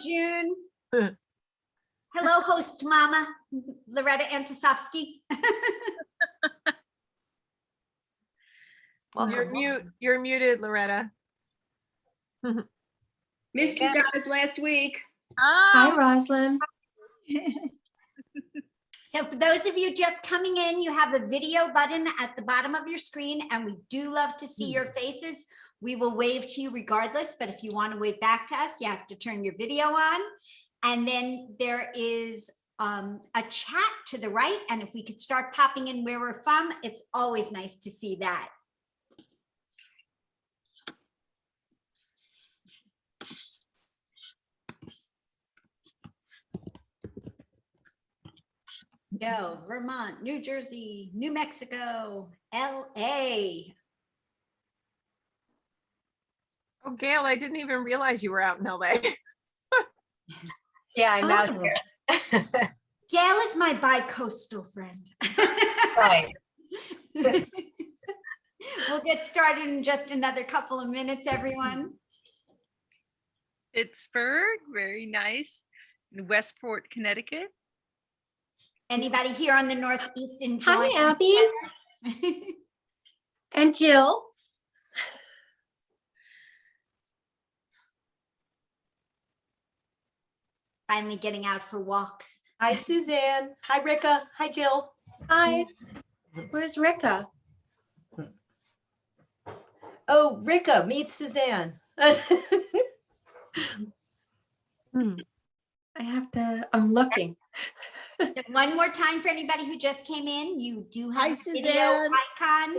June. Hello, host mama, Loretta Antisovsky. Well, you're muted, Loretta. Missed you guys last week. Hi, Roslyn. So for those of you just coming in, you have a video button at the bottom of your screen, and we do love to see your faces. We will wave to you regardless, but if you want to wave back to us, you have to turn your video on. And then there is a chat to the right, and if we could start popping in where we're from, it's always nice to see that. Go, Vermont, New Jersey, New Mexico, LA. Oh, Gail, I didn't even realize you were out in LA. Yeah, I'm out Oh. here. Gail is my bi-coastal friend. Right. We'll get started in just another couple of minutes, everyone. Pittsburgh, very nice. In Westport, Connecticut. Anybody here on the Northeast enjoying? Hi, Abby and Jill. Finally getting out for walks. Hi, Suzanne. Hi, Ricka. Hi, Jill. Hi. Where's Ricka? Oh, Ricka, meet Suzanne. I'm looking. So one more time for anybody who just came in, you do Hi, have a video Suzanne. icon.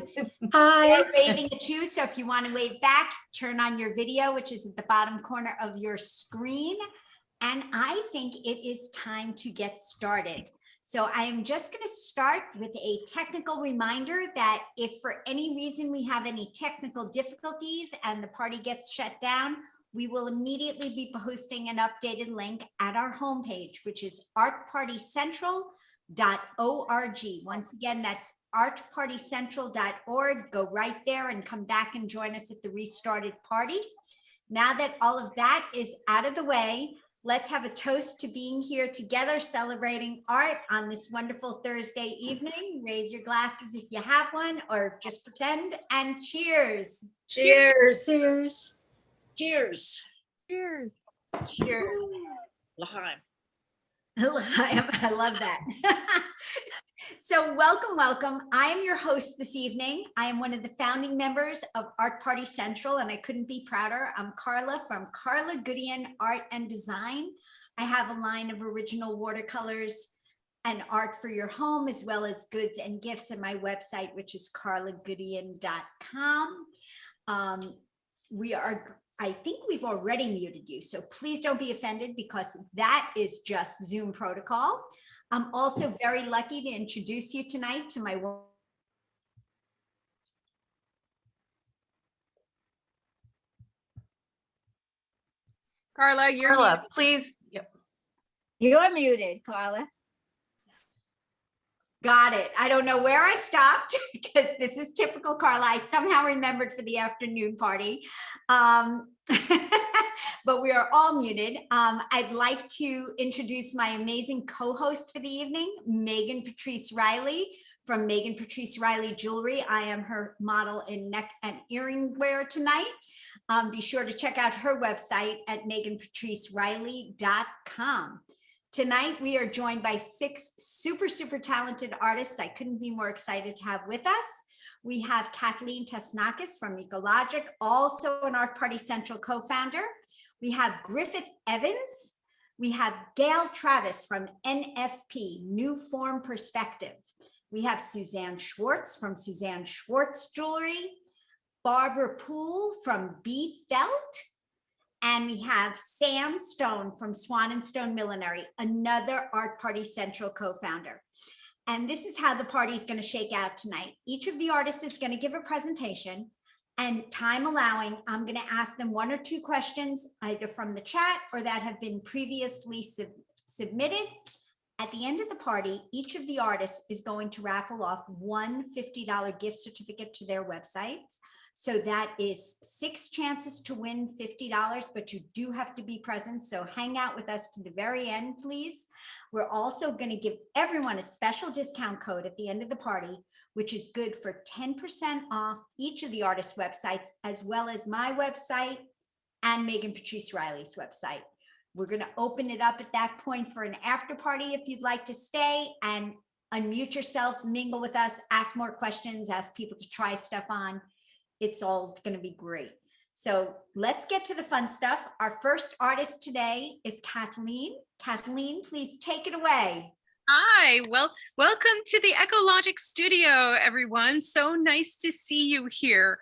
Hi. They're waving at you, so if you want to wave back, turn on your video, which is at the bottom corner of your screen. And I think it is time to get started. So I am just going to start with a technical reminder that if for any reason we have any technical difficulties and the party gets shut down, we will immediately be posting an updated link at our homepage, which is artpartycentral.org. Once again, that's artpartycentral.org. Go right there and come back and join us at the restarted party. Now that all of that is out of the way, let's have a toast to being here together, celebrating art on this wonderful Thursday evening. Raise your glasses if you have one, or just pretend, and cheers. Cheers. Cheers. Cheers. Cheers. Cheers. L'chaim. I love that. So welcome, welcome. I am your host this evening. I am one of the founding members of Art Party Central, and I couldn't be prouder. I'm Karla from Karla Gudeon Art and Design. I have a line of original watercolors and art for your home, as well as goods and gifts at my website, which is karlagudeon.com. I think we've already muted you, so please don't be offended because that is just Zoom protocol. I'm also very lucky to introduce you tonight to my Karla, you're Carla, muted. please. Yep. You're muted, Karla. Got it. I don't know where I stopped because this is typical Karla. I somehow remembered for the afternoon party. But we are all muted. I'd like to introduce my amazing co-host for the evening, Meghan Patrice Riley from Meghan Patrice Riley Jewelry. I am her model in neck and earring wear tonight. Be sure to check out her website at meganpatriceriley.com. Tonight, we are joined by 6 super, super talented artists I couldn't be more excited to have with us. We have Kathleen Tesnakis from Ecologic, also an Art Party Central co-founder. We have Griffith Evans. We have Gail Travis from NFP, New Form Perspective. We have Suzanne Schwartz from Suzanne Schwartz Jewelry, Barbara Poole from B.Felt, and we have Sam Stone from Swan&Stone Millinery, another Art Party Central co-founder. And this is how the party is going to shake out tonight. Each of the artists is going to give a presentation, and time allowing, I'm going to ask them 1 or 2 questions, either from the chat or that have been previously submitted. At the end of the party, each of the artists is going to raffle off one $50 gift certificate to their websites. So that is 6 chances to win $50, but you do have to be present. So hang out with us to the very end, please. We're also going to give everyone a special discount code at the end of the party, which is good for 10% off each of the artist websites, as well as my website and Meghan Patrice Riley's website. We're going to open it up at that point for an after party if you'd like to stay and unmute yourself, mingle with us, ask more questions, ask people to try stuff on. It's all going to be great. So let's get to the fun stuff. Our first artist today is Kathleen. Kathleen, please take it away. Hi, welcome to the ekologic studio, everyone. So nice to see you here.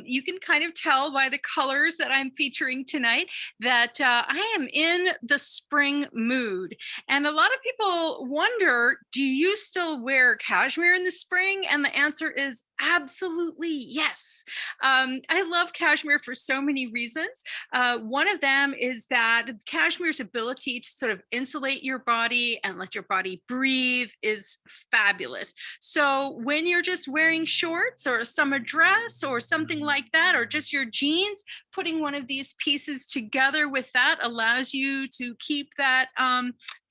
You can kind of tell by the colors that I'm featuring tonight that I am in the spring mood. And a lot of people wonder, do you still wear cashmere in the spring? And the answer is absolutely yes. I love cashmere for so many reasons. One of them is that cashmere's ability to sort of insulate your body and let your body breathe is fabulous. So when you're just wearing shorts or a summer dress or something like that, or just your jeans, putting one of these pieces together with that allows you to keep that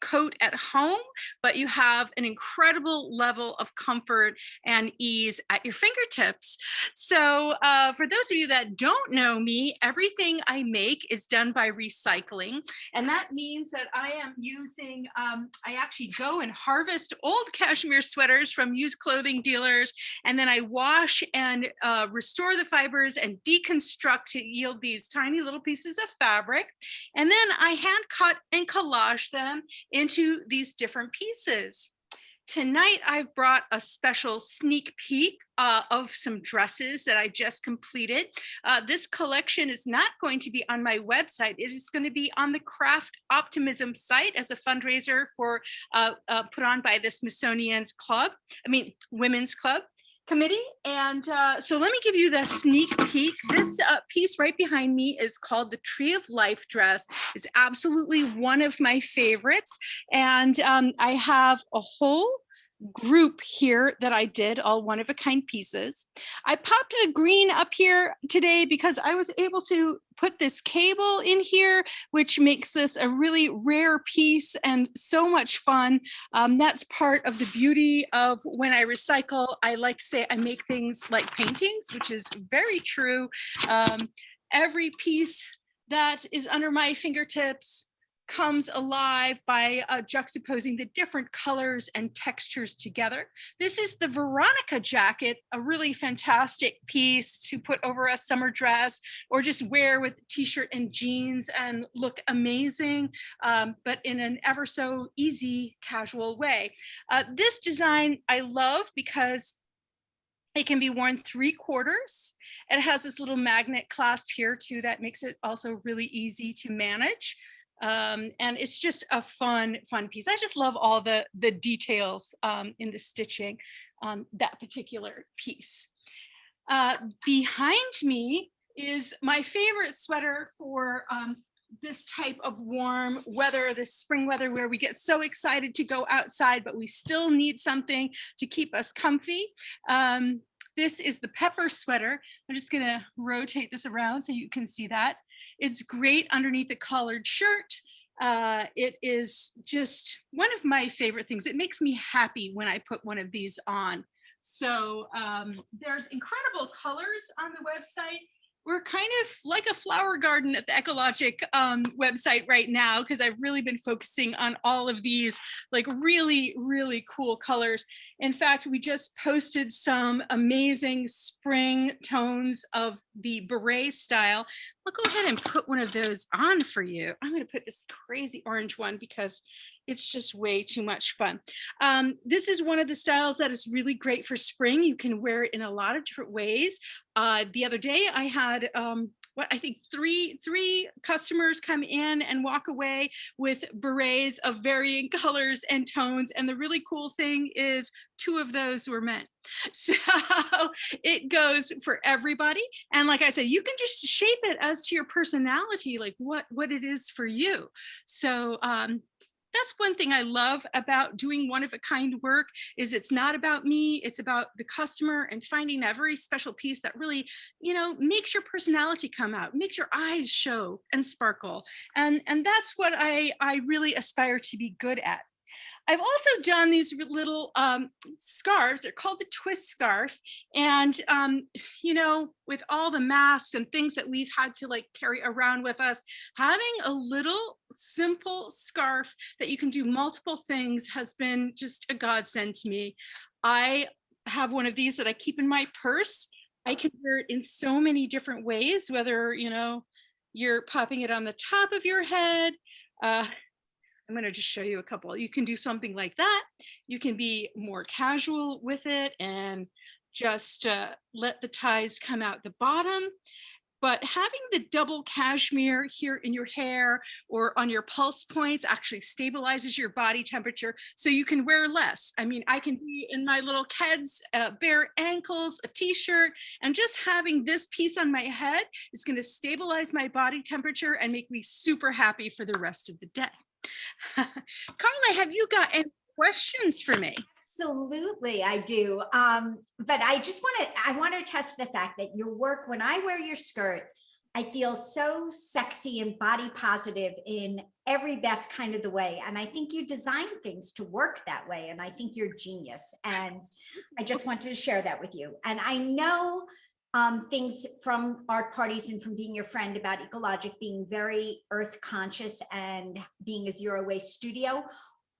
coat at home, but you have an incredible level of comfort and ease at your fingertips. So for those of you that don't know me, everything I make is done by recycling. And that means that I am using, I actually go and harvest old cashmere sweaters from used clothing dealers, and then I wash and restore the fibers and deconstruct to yield these tiny little pieces of fabric. And then I hand cut and collage them into these different pieces. Tonight, I've brought a special sneak peek of some dresses that I just completed. This collection is not going to be on my website. It is going to be on the Craft Optimism site as a fundraiser for put on by the Smithsonian's Women's Club Committee. And so let me give you the sneak peek. This piece right behind me is called the Tree of Life dress. It's absolutely one of my favorites. And I have a whole group here that I did, all one-of-a-kind pieces. I popped the green up here today because I was able to put this cable in here, which makes this a really rare piece and so much fun. That's part of the beauty of when I recycle. I like to say I make things like paintings, which is very true. Every piece that is under my fingertips comes alive by juxtaposing the different colors and textures together. This is the Veronica jacket, a really fantastic piece to put over a summer dress or just wear with t-shirt and jeans and look amazing, but in an ever so easy, casual way. This design I love because it can be worn 3/4. It has this little magnet clasp here too that makes it also really easy to manage. And it's just a fun piece. I just love all the details in the stitching on that particular piece. Behind me is my favorite sweater for this type of warm weather, this spring weather where we get so excited to go outside, but we still need something to keep us comfy. This is the pepper sweater. I'm just gonna rotate this around so you can see that. It's great underneath a collared shirt. It is just one of my favorite things. It makes me happy when I put one of these on. So there's incredible colors on the website. We're kind of like a flower garden at the ekologic website right now, because I've really been focusing on all of these like really, really cool colors. In fact, we just posted some amazing spring tones of the beret style. I'll go ahead and put one of those on for you. I'm going to put this crazy orange one because it's just way too much fun. This is one of the styles that is really great for spring. You can wear it in a lot of different ways. The other day I had I think three customers come in and walk away with berets of varying colors and tones. And the really cool thing is 2 of those were men. So it goes for everybody. And like I said, you can just shape it as to your personality, like what it is for you. So that's one thing I love about doing one-of-a-kind work is it's not about me, it's about the customer and finding that very special piece that really, makes your personality come out, makes your eyes show and sparkle. And that's what I really aspire to be good at. I've also done these little scarves. They're called the twist scarf. And, with all the masks and things that we've had to carry around with us, having a little simple scarf that you can do multiple things has been just a godsend to me. I have one of these that I keep in my purse. I can wear it in so many different ways, whether, you're popping it on the top of your head. I'm going to just show you a couple. You can do something like that. You can be more casual with it and just let the ties come out the bottom. But having the double cashmere here in your hair or on your pulse points actually stabilizes your body temperature so you can wear less. I mean, I can be in my little Keds, bare ankles, a t-shirt, and just having this piece on my head is going to stabilize my body temperature and make me super happy for the rest of the day. Karla, have you got any questions for me? Absolutely, I do. But I want to attest to the fact that your work, when I wear your skirt, I feel so sexy and body positive in every best kind of the way. And I think you design things to work that way. And I think you're genius. And I just wanted to share that with you. And I know things from art parties and from being your friend about ekologic being very earth conscious and being a zero waste studio.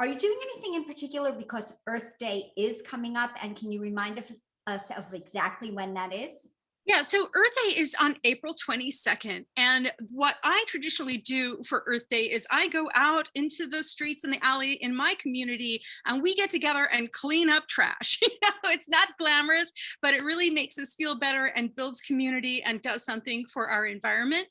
Are you doing anything in particular because Earth Day is coming up, and can you remind us of exactly when that is? Yeah, so Earth Day is on April 22nd. And what I traditionally do for Earth Day is I go out into the streets and the alley in my community and we get together and clean up trash. It's not glamorous, but it really makes us feel better and builds community and does something for our environment.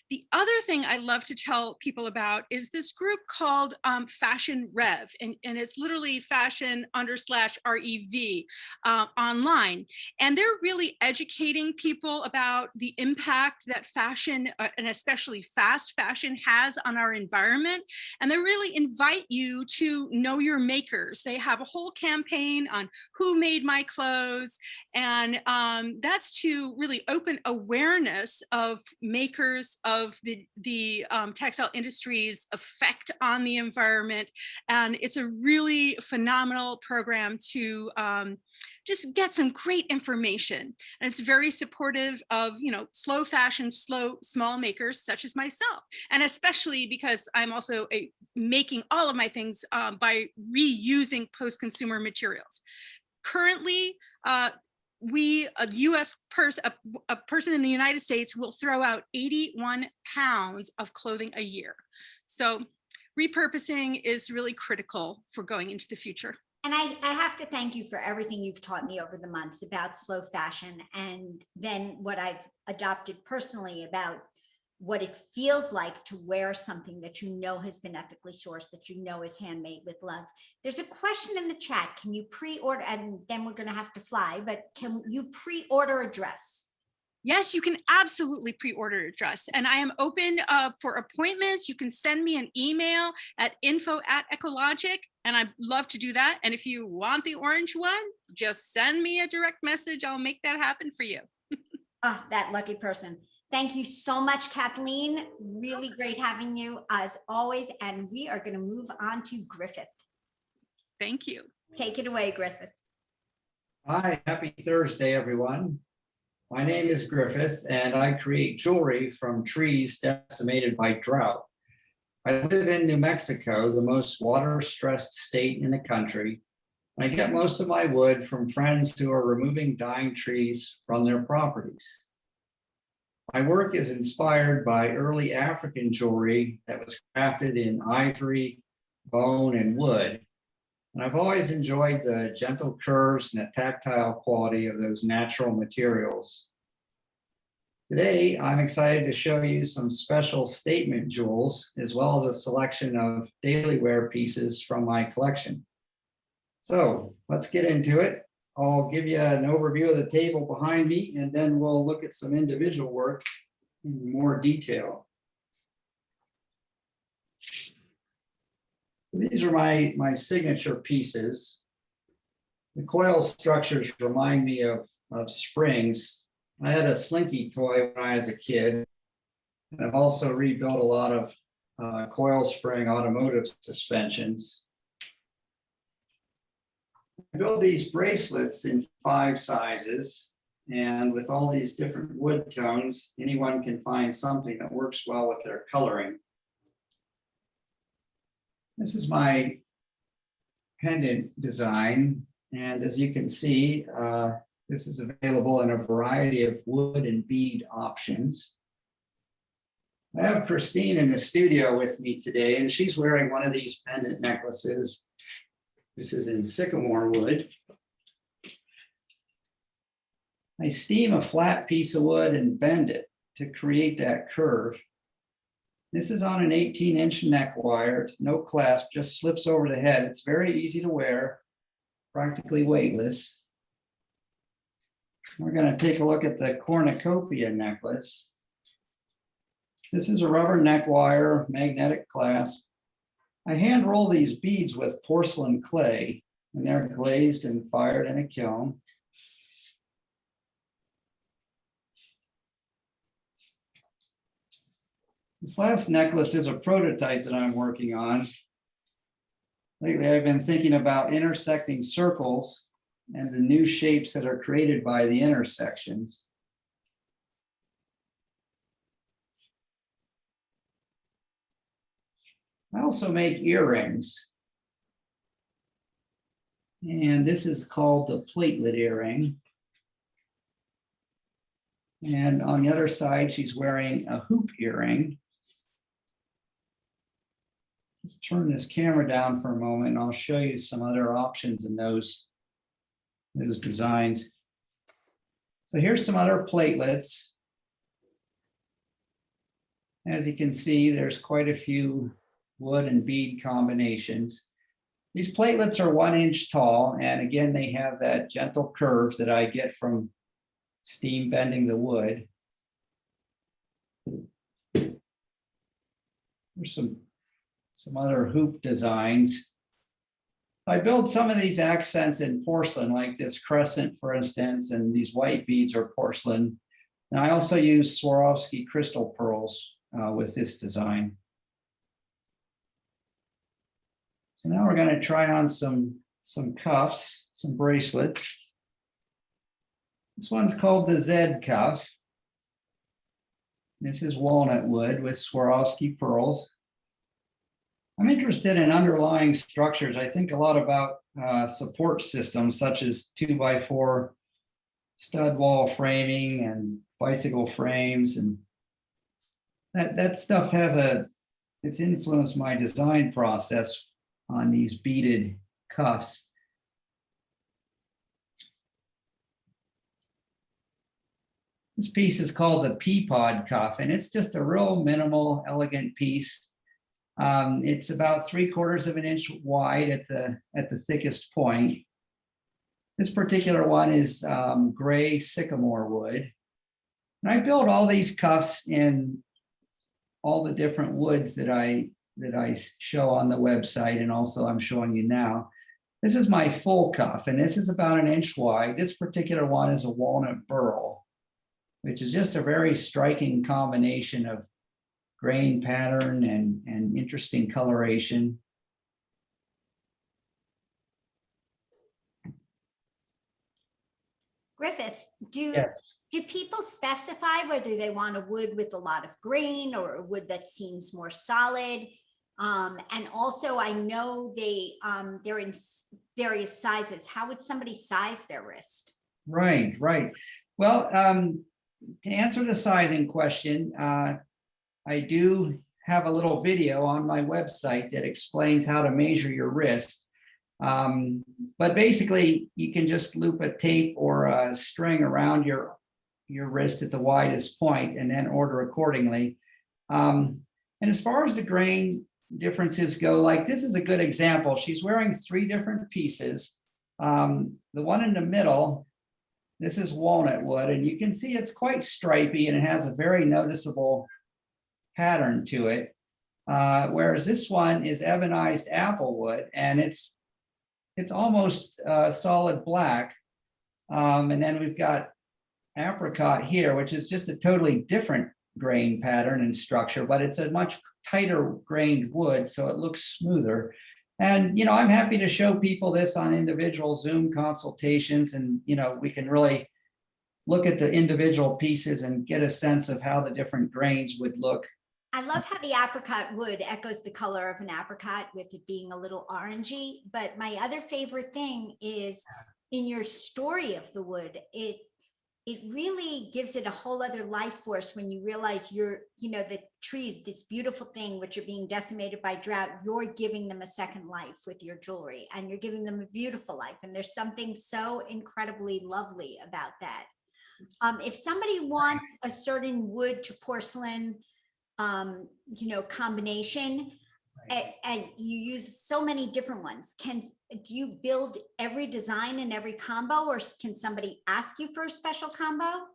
The other thing I love to tell people about is this group called Fashion Rev, and it's literally fashion_REV online. And they're really educating people about the impact that fashion, and especially fast fashion, has on our environment. And they really invite you to know your makers. They have a whole campaign on who made my clothes. And that's to really open awareness of makers, of the textile industry's effect on the environment. And it's a really phenomenal program to just get some great information. And it's very supportive of, slow fashion, small makers such as myself. And especially because I'm also making all of my things by reusing post-consumer materials. Currently, a person in the United States will throw out 81 pounds of clothing a year. So repurposing is really critical for going into the future. And I have to thank you for everything you've taught me over the months about slow fashion, and then what I've adopted personally about what it feels like to wear something that has been ethically sourced, that is handmade with love. There's a question in the chat. Can you pre-order, and then we're going to have to fly, but can you pre-order a dress? Yes, you can absolutely pre-order a dress, and I am open for appointments. You can send me an email at info@ekologic, and I'd love to do that. And if you want the orange one, just send me a direct message. I'll make that happen for you. Ah, that lucky person. Thank you so much, Kathleen. Really great having you as always. And we are going to move on to Griffith. Thank you. Take it away, Griffith. Hi, happy Thursday, everyone. My name is Griffith, and I create jewelry from trees decimated by drought. I live in New Mexico, the most water-stressed state in the country. I get most of my wood from friends who are removing dying trees from their properties. My work is inspired by early African jewelry that was crafted in ivory, bone, and wood. And I've always enjoyed the gentle curves and the tactile quality of those natural materials. Today, I'm excited to show you some special statement jewels, as well as a selection of daily wear pieces from my collection. So let's get into it. I'll give you an overview of the table behind me, and then we'll look at some individual work in more detail. The These are my signature pieces. The coil structures remind me of springs. I had a Slinky toy when I was a kid. And I've also rebuilt a lot of coil spring automotive suspensions. I build these bracelets in 5 sizes, and with all these different wood tones, anyone can find something that works well with their coloring. This is my pendant design, and as you can see, this is available in a variety of wood and bead options. I have Christine in the studio with me today, and she's wearing one of these pendant necklaces. This is in sycamore wood. I steam a flat piece of wood and bend it to create that curve. This is on an 18-inch neck wire, no clasp, just slips over the head. It's very easy to wear, practically weightless. We're going to take a look at the cornucopia necklace. This is a rubber neck wire, magnetic clasp. I hand roll these beads with porcelain clay, and they're glazed and fired in a kiln. This last necklace is a prototype that I'm working on. Lately, I've been thinking about intersecting circles and the new shapes that are created by the intersections. I also make earrings. And this is called the platelet earring. And on the other side, she's wearing a hoop earring. Let's turn this camera down for a moment and I'll show you some other options in those designs. So here's some other platelets. As you can see, there's quite a few wood and bead combinations. These platelets are 1 inch tall, and again, they have that gentle curve that I get from steam bending the wood. There's some other hoop designs. I build some of these accents in porcelain, like this crescent, for instance, and these white beads are porcelain. And I also use Swarovski crystal pearls with this design. So now we're going to try on some cuffs, some bracelets. This one's called the Z cuff. This is walnut wood with Swarovski pearls. I'm interested in underlying structures. I think a lot about support systems such as 2x4 stud wall framing and bicycle frames, and that stuff it's influenced my design process on these beaded cuffs. This piece is called the pea pod cuff, and it's just a real minimal, elegant piece. It's about 3/4 of an inch wide at the thickest point. This particular one is gray sycamore wood. And I built all these cuffs in all the different woods that I show on the website, and also I'm showing you now. This is my full cuff, and this is about 1 inch wide. This particular one is a walnut burl, which is just a very striking combination of grain pattern and interesting coloration. Griffith, Yes. do people specify whether they want a wood with a lot of grain or a wood that seems more solid? And also, I know they're in various sizes. How would somebody size their wrist? Right. Well, to answer the sizing question, I do have a little video on my website that explains how to measure your wrist. But basically, you can just loop a tape or a string around your wrist at the widest point and then order accordingly. And as far as the grain differences go, like this is a good example. She's wearing 3 different pieces. The one in the middle, this is walnut wood, and you can see it's quite stripy and it has a very noticeable pattern to it. whereas this one is ebonized apple wood, and it's almost solid black. And then we've got apricot here, which is just a totally different grain pattern and structure, but it's a much tighter grained wood, so it looks smoother. And, I'm happy to show people this on individual Zoom consultations, and, we can really look at the individual pieces and get a sense of how the different grains would look. I love how the apricot wood echoes the color of an apricot with it being a little orangey. But my other favorite thing is in your story of the wood, it really gives it a whole other life force when you realize the trees, this beautiful thing, which are being decimated by drought, you're giving them a second life with your jewelry, and you're giving them a beautiful life. And there's something so incredibly lovely about that. If somebody wants a certain wood to porcelain, combination, and you use so many different ones, do you build every design in every combo, or can somebody ask you for a special combo?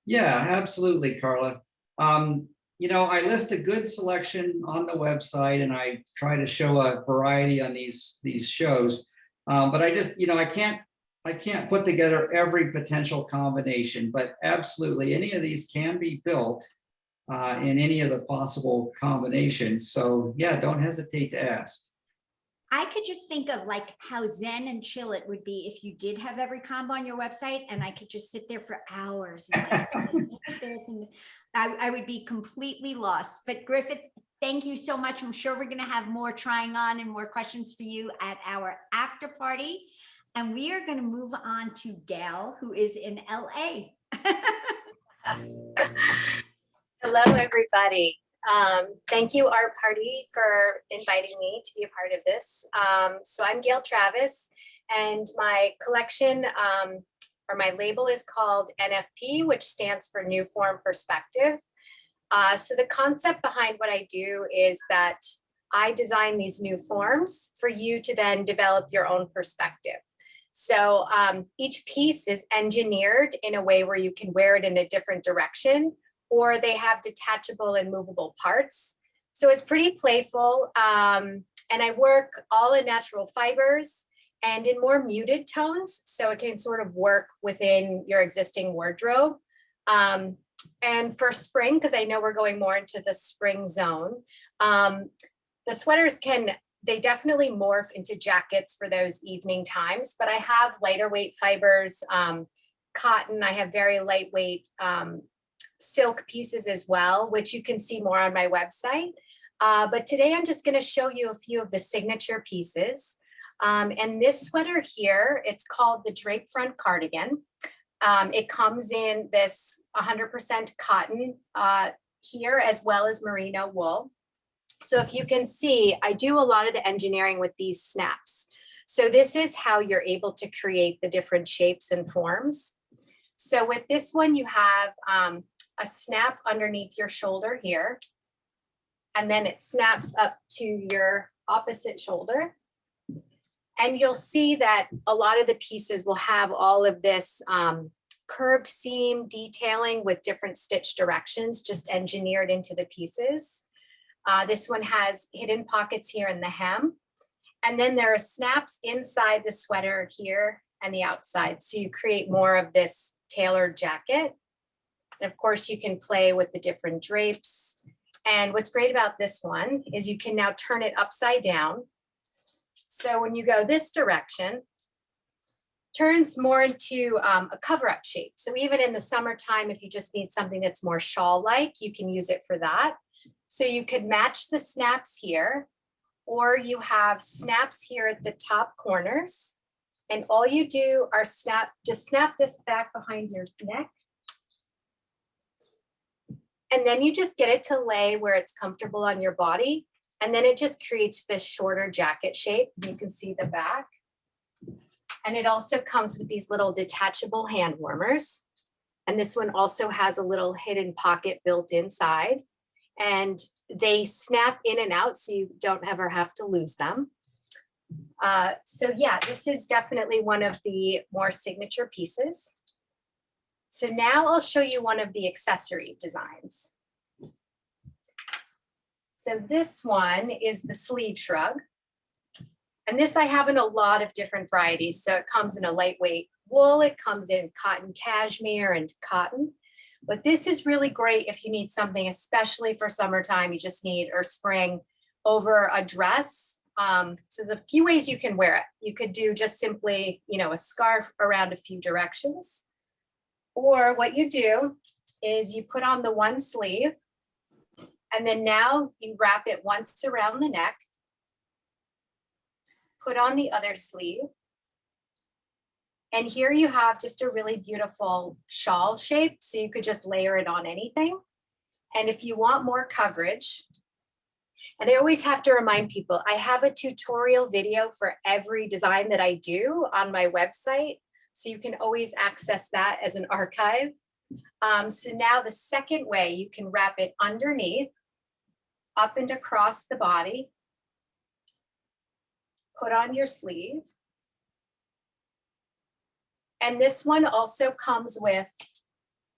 Yeah, absolutely, Karla. I list a good selection on the website, and I try to show a variety on these shows. But I just, I can't put together every potential combination, but absolutely any of these can be built in any of the possible combinations. So yeah, don't hesitate to ask. I could just think of like how zen and chill it would be if you did have every combo on your website, and I could just sit there for hours and look at this and this. I would be completely lost. But Griffith, thank you so much. I'm sure we're going to have more trying on and more questions for you at our after party. And we are going to move on to Gail, who is in LA. Hello, everybody. Thank you, our party, for inviting me to be a part of this. So I'm Gail Travis, and my collection or my label is called NFP, which stands for New Form Perspective. So the concept behind what I do is that I design these new forms for you to then develop your own perspective. So each piece is engineered in a way where you can wear it in a different direction, or they have detachable and movable parts. So it's pretty playful. And I work all in natural fibers and in more muted tones, so it can sort of work within your existing wardrobe. And for spring, because I know we're going more into the spring zone, the sweaters they definitely morph into jackets for those evening times, but I have lighter weight fibers, cotton, I have very lightweight silk pieces as well, which you can see more on my website. But today I'm just going to show you a few of the signature pieces. And this sweater here, it's called the drape front cardigan. It comes in this 100% cotton here, as well as merino wool. So if you can see, I do a lot of the engineering with these snaps. So this is how you're able to create the different shapes and forms. So with this one, you have a snap underneath your shoulder here, and then it snaps up to your opposite shoulder. And you'll see that a lot of the pieces will have all of this curved seam detailing with different stitch directions just engineered into the pieces. This one has hidden pockets here in the hem. And then there are snaps inside the sweater here and the outside. So you create more of this tailored jacket. And of course, you can play with the different drapes. And what's great about this one is you can now turn it upside down. So when you go this direction, turns more into a cover-up shape. So even in the summertime, if you just need something that's more shawl-like, you can use it for that. So you could match the snaps here, or you have snaps here at the top corners. And all you do are just snap this back behind your neck. And then you just get it to lay where it's comfortable on your body. And then it just creates this shorter jacket shape. You can see the back. And it also comes with these little detachable hand warmers. And this one also has a little hidden pocket built inside. And they snap in and out, so you don't ever have to lose them. So yeah, this is definitely one of the more signature pieces. So now I'll show you one of the accessory designs. So this one is the sleeve shrug. And this I have in a lot of different varieties. So it comes in a lightweight wool, it comes in cotton cashmere and cotton. But this is really great if you need something, especially for summertime, you just need, or spring, over a dress. So there's a few ways you can wear it. You could do just simply, you know, a scarf around a few directions. Or what you do is you put on the one sleeve, and then now you wrap it once around the neck, put on the other sleeve. And here you have just a really beautiful shawl shape. So you could just layer it on anything. And if you want more coverage, and I always have to remind people, I have a tutorial video for every design that I do on my website. So you can always access that as an archive. So now the second way, you can wrap it underneath, up and across the body, put on your sleeve. And this one also comes with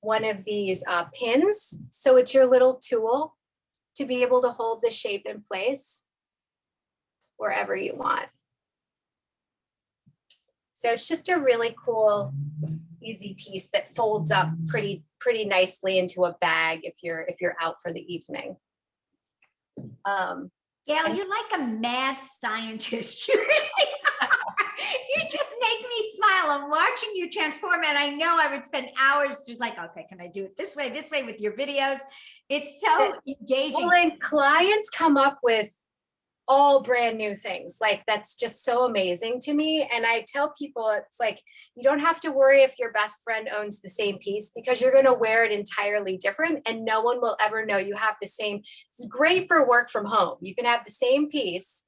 one of these pins. So it's your little tool to be able to hold the shape in place wherever you want. So it's just a really cool, easy piece that folds up pretty nicely into a bag if you're out for the evening. Gail, you're like a mad scientist. You really are. You just make me smile. I'm watching you transform, and I know I would spend hours just like, okay, can I do it this way with your videos? It's so engaging. Well, and clients come up with all brand new things. Like, that's just so amazing to me. And I tell people, it's like, you don't have to worry if your best friend owns the same piece, because you're going to wear it entirely different and no one will ever know you have the same. It's great for work from home. You can have the same piece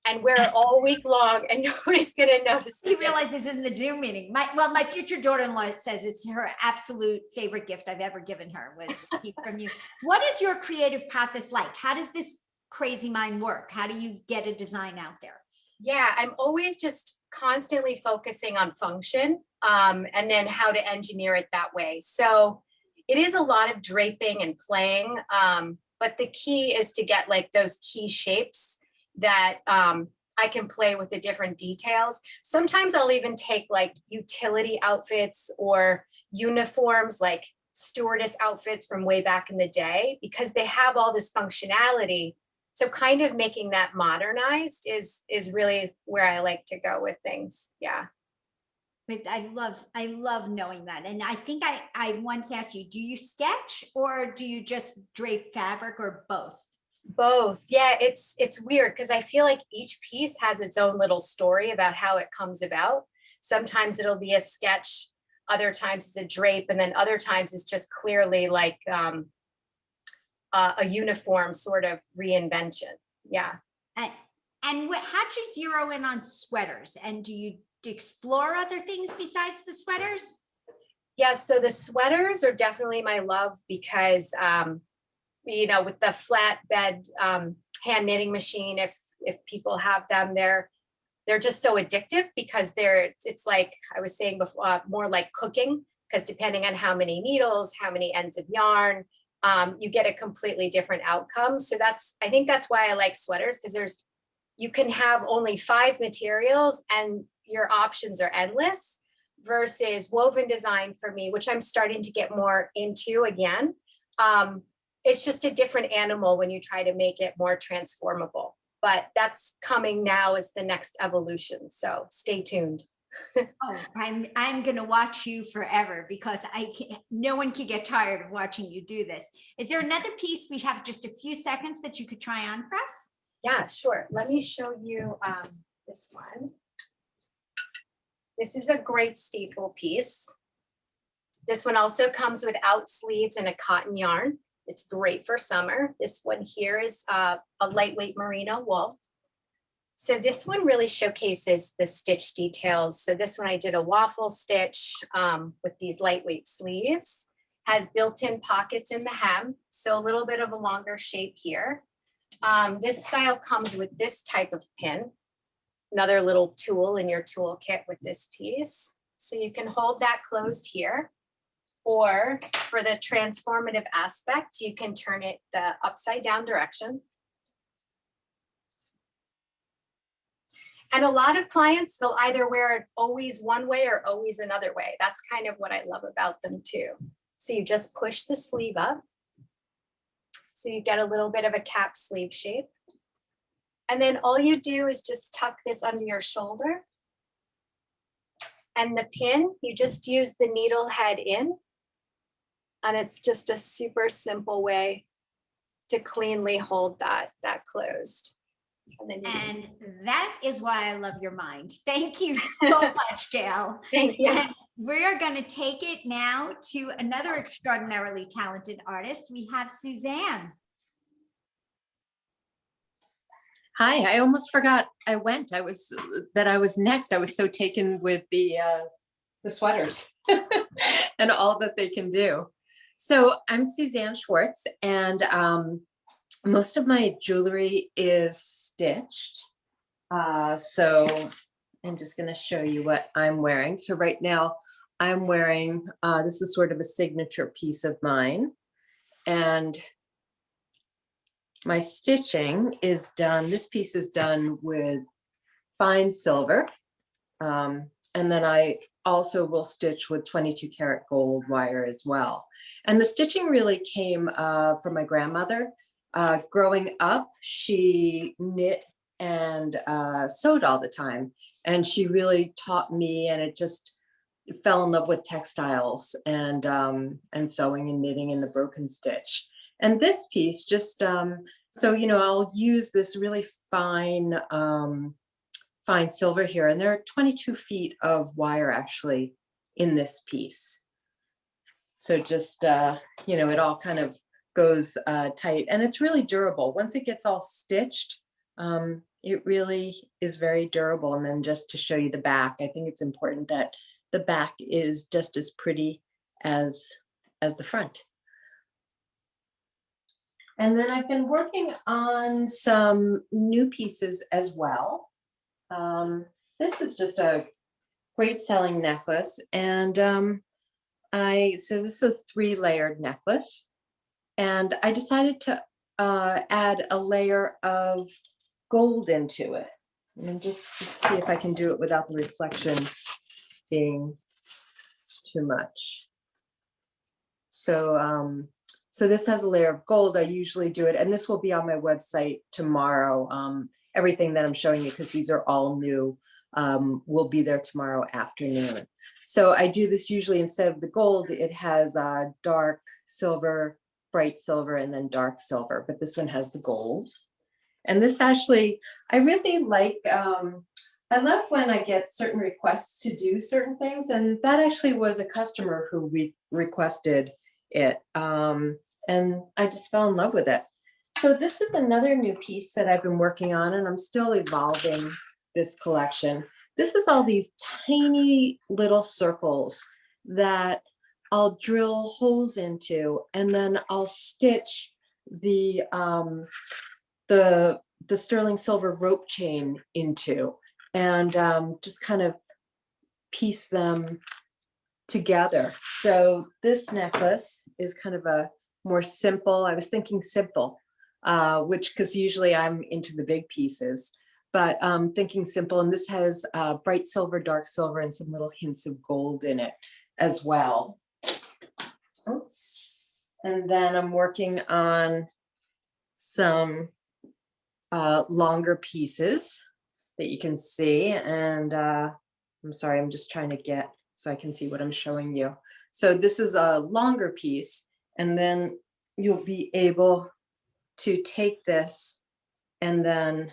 and wear it all week long and nobody's going to notice. He realizes in the Zoom meeting. My future daughter-in-law says it's her absolute favorite gift I've ever given her was a piece from you. What is your creative process like? How does this crazy mind work? How do you get a design out there? Yeah, I'm always just constantly focusing on function and then how to engineer it that way. So it is a lot of draping and playing, but the key is to get like those key shapes that I can play with the different details. Sometimes I'll even take like utility outfits or uniforms, like stewardess outfits from way back in the day, because they have all this functionality. So kind of making that modernized is really where I like to go with things. Yeah. But I love knowing that. And I think I once asked you, do you sketch or do you just drape fabric, or both? Both. Yeah, it's weird because I feel like each piece has its own little story about how it comes about. Sometimes it'll be a sketch, other times it's a drape, and then other times it's just clearly like a uniform sort of reinvention. Yeah. And how did you zero in on sweaters? And do you explore other things besides the sweaters? Yeah, so the sweaters are definitely my love because, you know, with the flatbed hand knitting machine, if people have them, they're just so addictive because it's like I was saying before, more like cooking, because depending on how many needles, how many ends of yarn, you get a completely different outcome. So I think that's why I like sweaters, because you can have only 5 materials and your options are endless, versus woven design for me, which I'm starting to get more into again. It's just a different animal when you try to make it more transformable, but that's coming now as the next evolution. So stay tuned. Oh, I'm going to watch you forever because no one can get tired of watching you do this. Is there another piece? We have just a few seconds that you could try on for us. Yeah, sure. Let me show you this one. This is a great staple piece. This one also comes without sleeves and a cotton yarn. It's great for summer. This one here is a lightweight merino wool. So this one really showcases the stitch details. So this one I did a waffle stitch with these lightweight sleeves, has built-in pockets in the hem. So a little bit of a longer shape here. This style comes with this type of pin, another little tool in your toolkit with this piece. So you can hold that closed here, or for the transformative aspect, you can turn it the upside down direction. And a lot of clients, they'll either wear it always one way or always another way. That's kind of what I love about them too. So you just push the sleeve up. So you get a little bit of a cap sleeve shape. And then all you do is just tuck this under your shoulder. And the pin, you just use the needle head in. And it's just a super simple way to cleanly hold that closed. And then And that is why I love your mind. Thank you so much, Gail. thank you. And we're going to take it now to another extraordinarily talented artist. We have Suzanne. Hi, I almost forgot I was next. I was so taken with the sweaters and all that they can do. So I'm Suzanne Schwartz, and most of my jewelry is stitched. So I'm just going to show you what I'm wearing. So right now I'm wearing, this is sort of a signature piece of mine. And my stitching is done, this piece is done with fine silver. And then I also will stitch with 22 karat gold wire as well. And the stitching really came from my grandmother. Growing up, she knit and sewed all the time. And she really taught me, and it just fell in love with textiles and sewing and knitting and the broken stitch. And this piece just, so, you know, I'll use this really fine, fine silver here. And there are 22 feet of wire actually in this piece. So just, you know, it all kind of goes tight, and it's really durable. Once it gets all stitched, it really is very durable. And then just to show you the back, I think it's important that the back is just as pretty as the front. And then I've been working on some new pieces as well. This is just a great selling necklace. And so this is a 3-layered necklace. And I decided to add a layer of gold into it. And just see if I can do it without the reflection being too much. So, so this has a layer of gold. I usually do it, and this will be on my website tomorrow. Everything that I'm showing you, because these are all new, will be there tomorrow afternoon. So I do this usually instead of the gold, it has dark silver, bright silver, and then dark silver, but this one has the gold. And this actually, I really like, I love when I get certain requests to do certain things, and that actually was a customer who requested it, and I just fell in love with it. So this is another new piece that I've been working on, and I'm still evolving this collection. This is all these tiny little circles that I'll drill holes into, and then I'll stitch the sterling silver rope chain into, and just kind of piece them together. So this necklace is kind of a more simple, I was thinking simple, because usually I'm into the big pieces, but thinking simple. And this has bright silver, dark silver, and some little hints of gold in it as well. Oops. And then I'm working on some longer pieces that you can see. And I'm sorry, I'm just trying to get so I can see what I'm showing you. So this is a longer piece, and then you'll be able to take this and then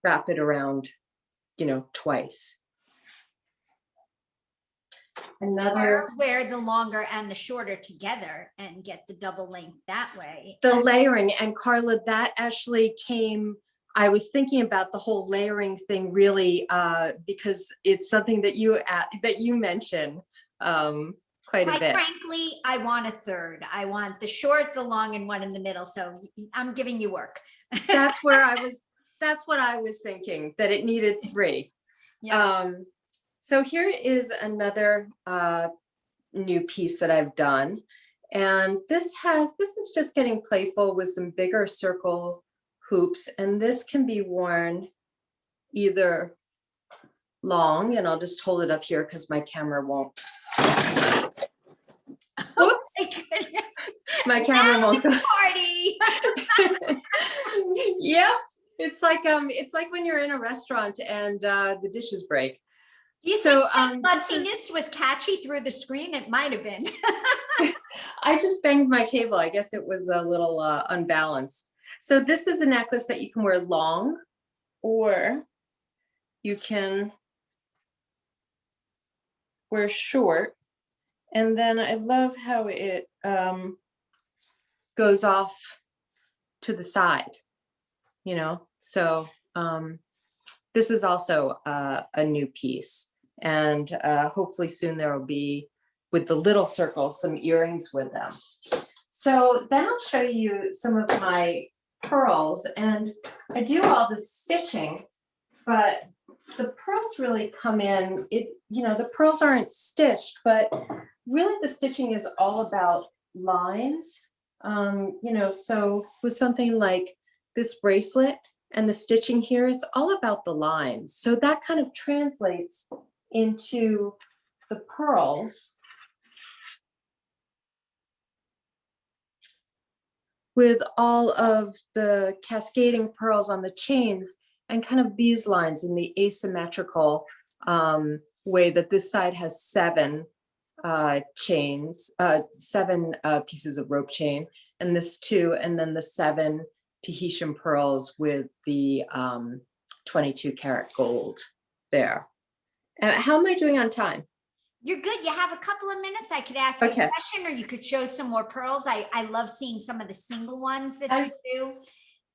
wrap it around, you know, twice. Another, Wear the longer and the shorter together and get the double length that way. the layering, and Karla, that actually came, I was thinking about the whole layering thing really, because it's something that you mentioned quite a bit. Frankly, I want a third. I want the short, the long, and one in the middle. So I'm giving you work. That's what I was thinking, that it needed 3. Yeah. So here is another new piece that I've done. And this is just getting playful with some bigger circle hoops. And this can be worn either long, and I'll just hold it up here because my camera won't. Whoops, My goodness. my camera won't go. Party. Yep, it's like when you're in a restaurant and the dishes break. Do you So, think that this is- flutziness was catchy through the screen? It might have been. I just banged my table. I guess it was a little unbalanced. So this is a necklace that you can wear long, or you can wear short. And then I love how it goes off to the side, you know? So this is also a new piece. And hopefully soon there will be, with the little circles, some earrings with them. So then I'll show you some of my pearls, and I do all the stitching, but the pearls really come in, the pearls aren't stitched, but really the stitching is all about lines. So with something like this bracelet and the stitching here, it's all about the lines. So that kind of translates into the pearls with all of the cascading pearls on the chains and kind of these lines in the asymmetrical way that this side has 7 chains, 7 pieces of rope chain, and this 2, and then the 7 Tahitian pearls with the 22 karat gold there. How am I doing on time? You're good. You have a couple of minutes. I could ask you Okay. a question, or you could show some more pearls. I love seeing some of the single ones that you do.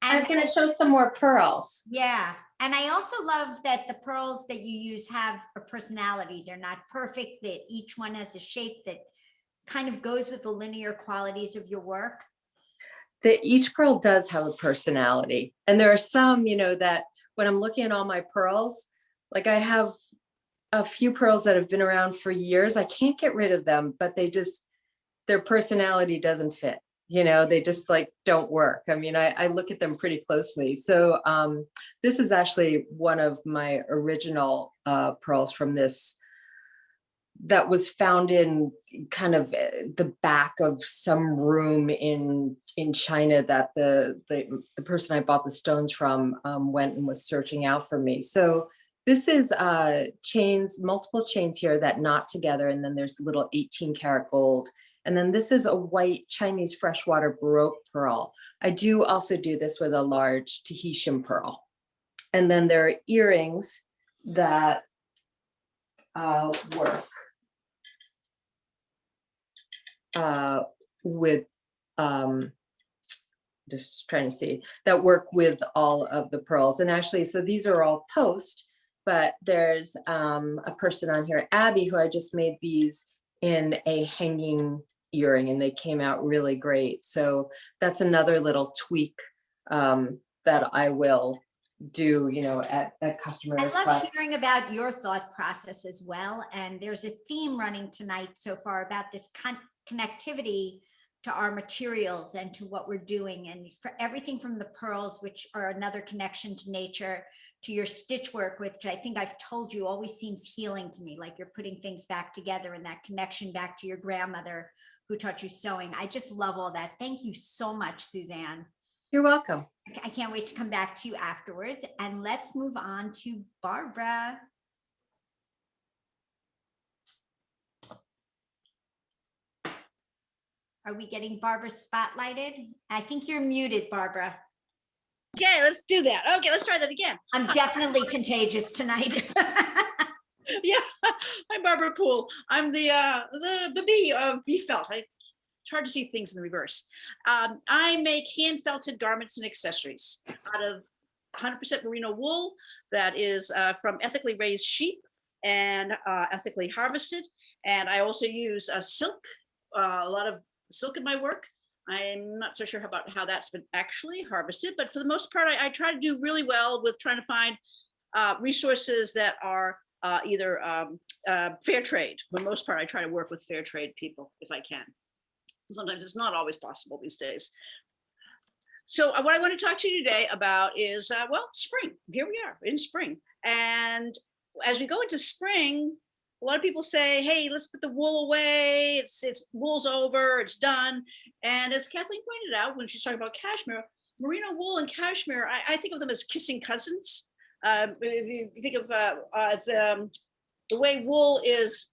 I was going to show some more pearls. Yeah. And I also love that the pearls that you use have a personality. They're not perfect, that each one has a shape that kind of goes with the linear qualities of your work. That each pearl does have a personality. And there are some, that when I'm looking at all my pearls, like I have a few pearls that have been around for years. I can't get rid of them, but their personality doesn't fit. They just don't work. I mean, I look at them pretty closely. So this is actually one of my original pearls from this that was found in kind of the back of some room in China that the person I bought the stones from went and was searching out for me. So this is chains, multiple chains here that knot together, and then there's little 18 karat gold. And then this is a white Chinese freshwater baroque pearl. I do also do this with a large Tahitian pearl. And then there are earrings that work with, just trying to see, that work with all of the pearls. And actually, so these are all post, but there's a person on here, Abby, who I just made these in a hanging earring, and they came out really great. So that's another little tweak that I will do, at customer I love request. hearing about your thought process as well. And there's a theme running tonight so far about this connectivity to our materials and to what we're doing. And for everything from the pearls, which are another connection to nature, to your stitch work, which I think I've told you always seems healing to me, like you're putting things back together, and that connection back to your grandmother who taught you sewing. I just love all that. Thank you so much, Suzanne. You're welcome. I can't wait to come back to you afterwards. And let's move on to Barbara. Are we getting Barbara spotlighted? I think you're muted, Barbara. Okay, let's do that. Okay, let's try that again. I'm definitely contagious tonight. Yeah, I'm Barbara Poole. I'm the B of B.Felt. It's hard to see things in the reverse. I make hand felted garments and accessories out of 100% merino wool that is from ethically raised sheep and ethically harvested. And I also use silk, a lot of silk in my work. I'm not so sure about how that's been actually harvested, but for the most part, I try to do really well with trying to find resources that are either fair trade. For the most part, I try to work with fair trade people if I can. Sometimes it's not always possible these days. So what I want to talk to you today about is, well, spring. Here we are in spring. And as we go into spring, a lot of people say, hey, let's put the wool away. It's wool's over, it's done. And as Kathleen pointed out, when she's talking about cashmere, merino wool and cashmere, I think of them as kissing cousins. If you think of the way wool is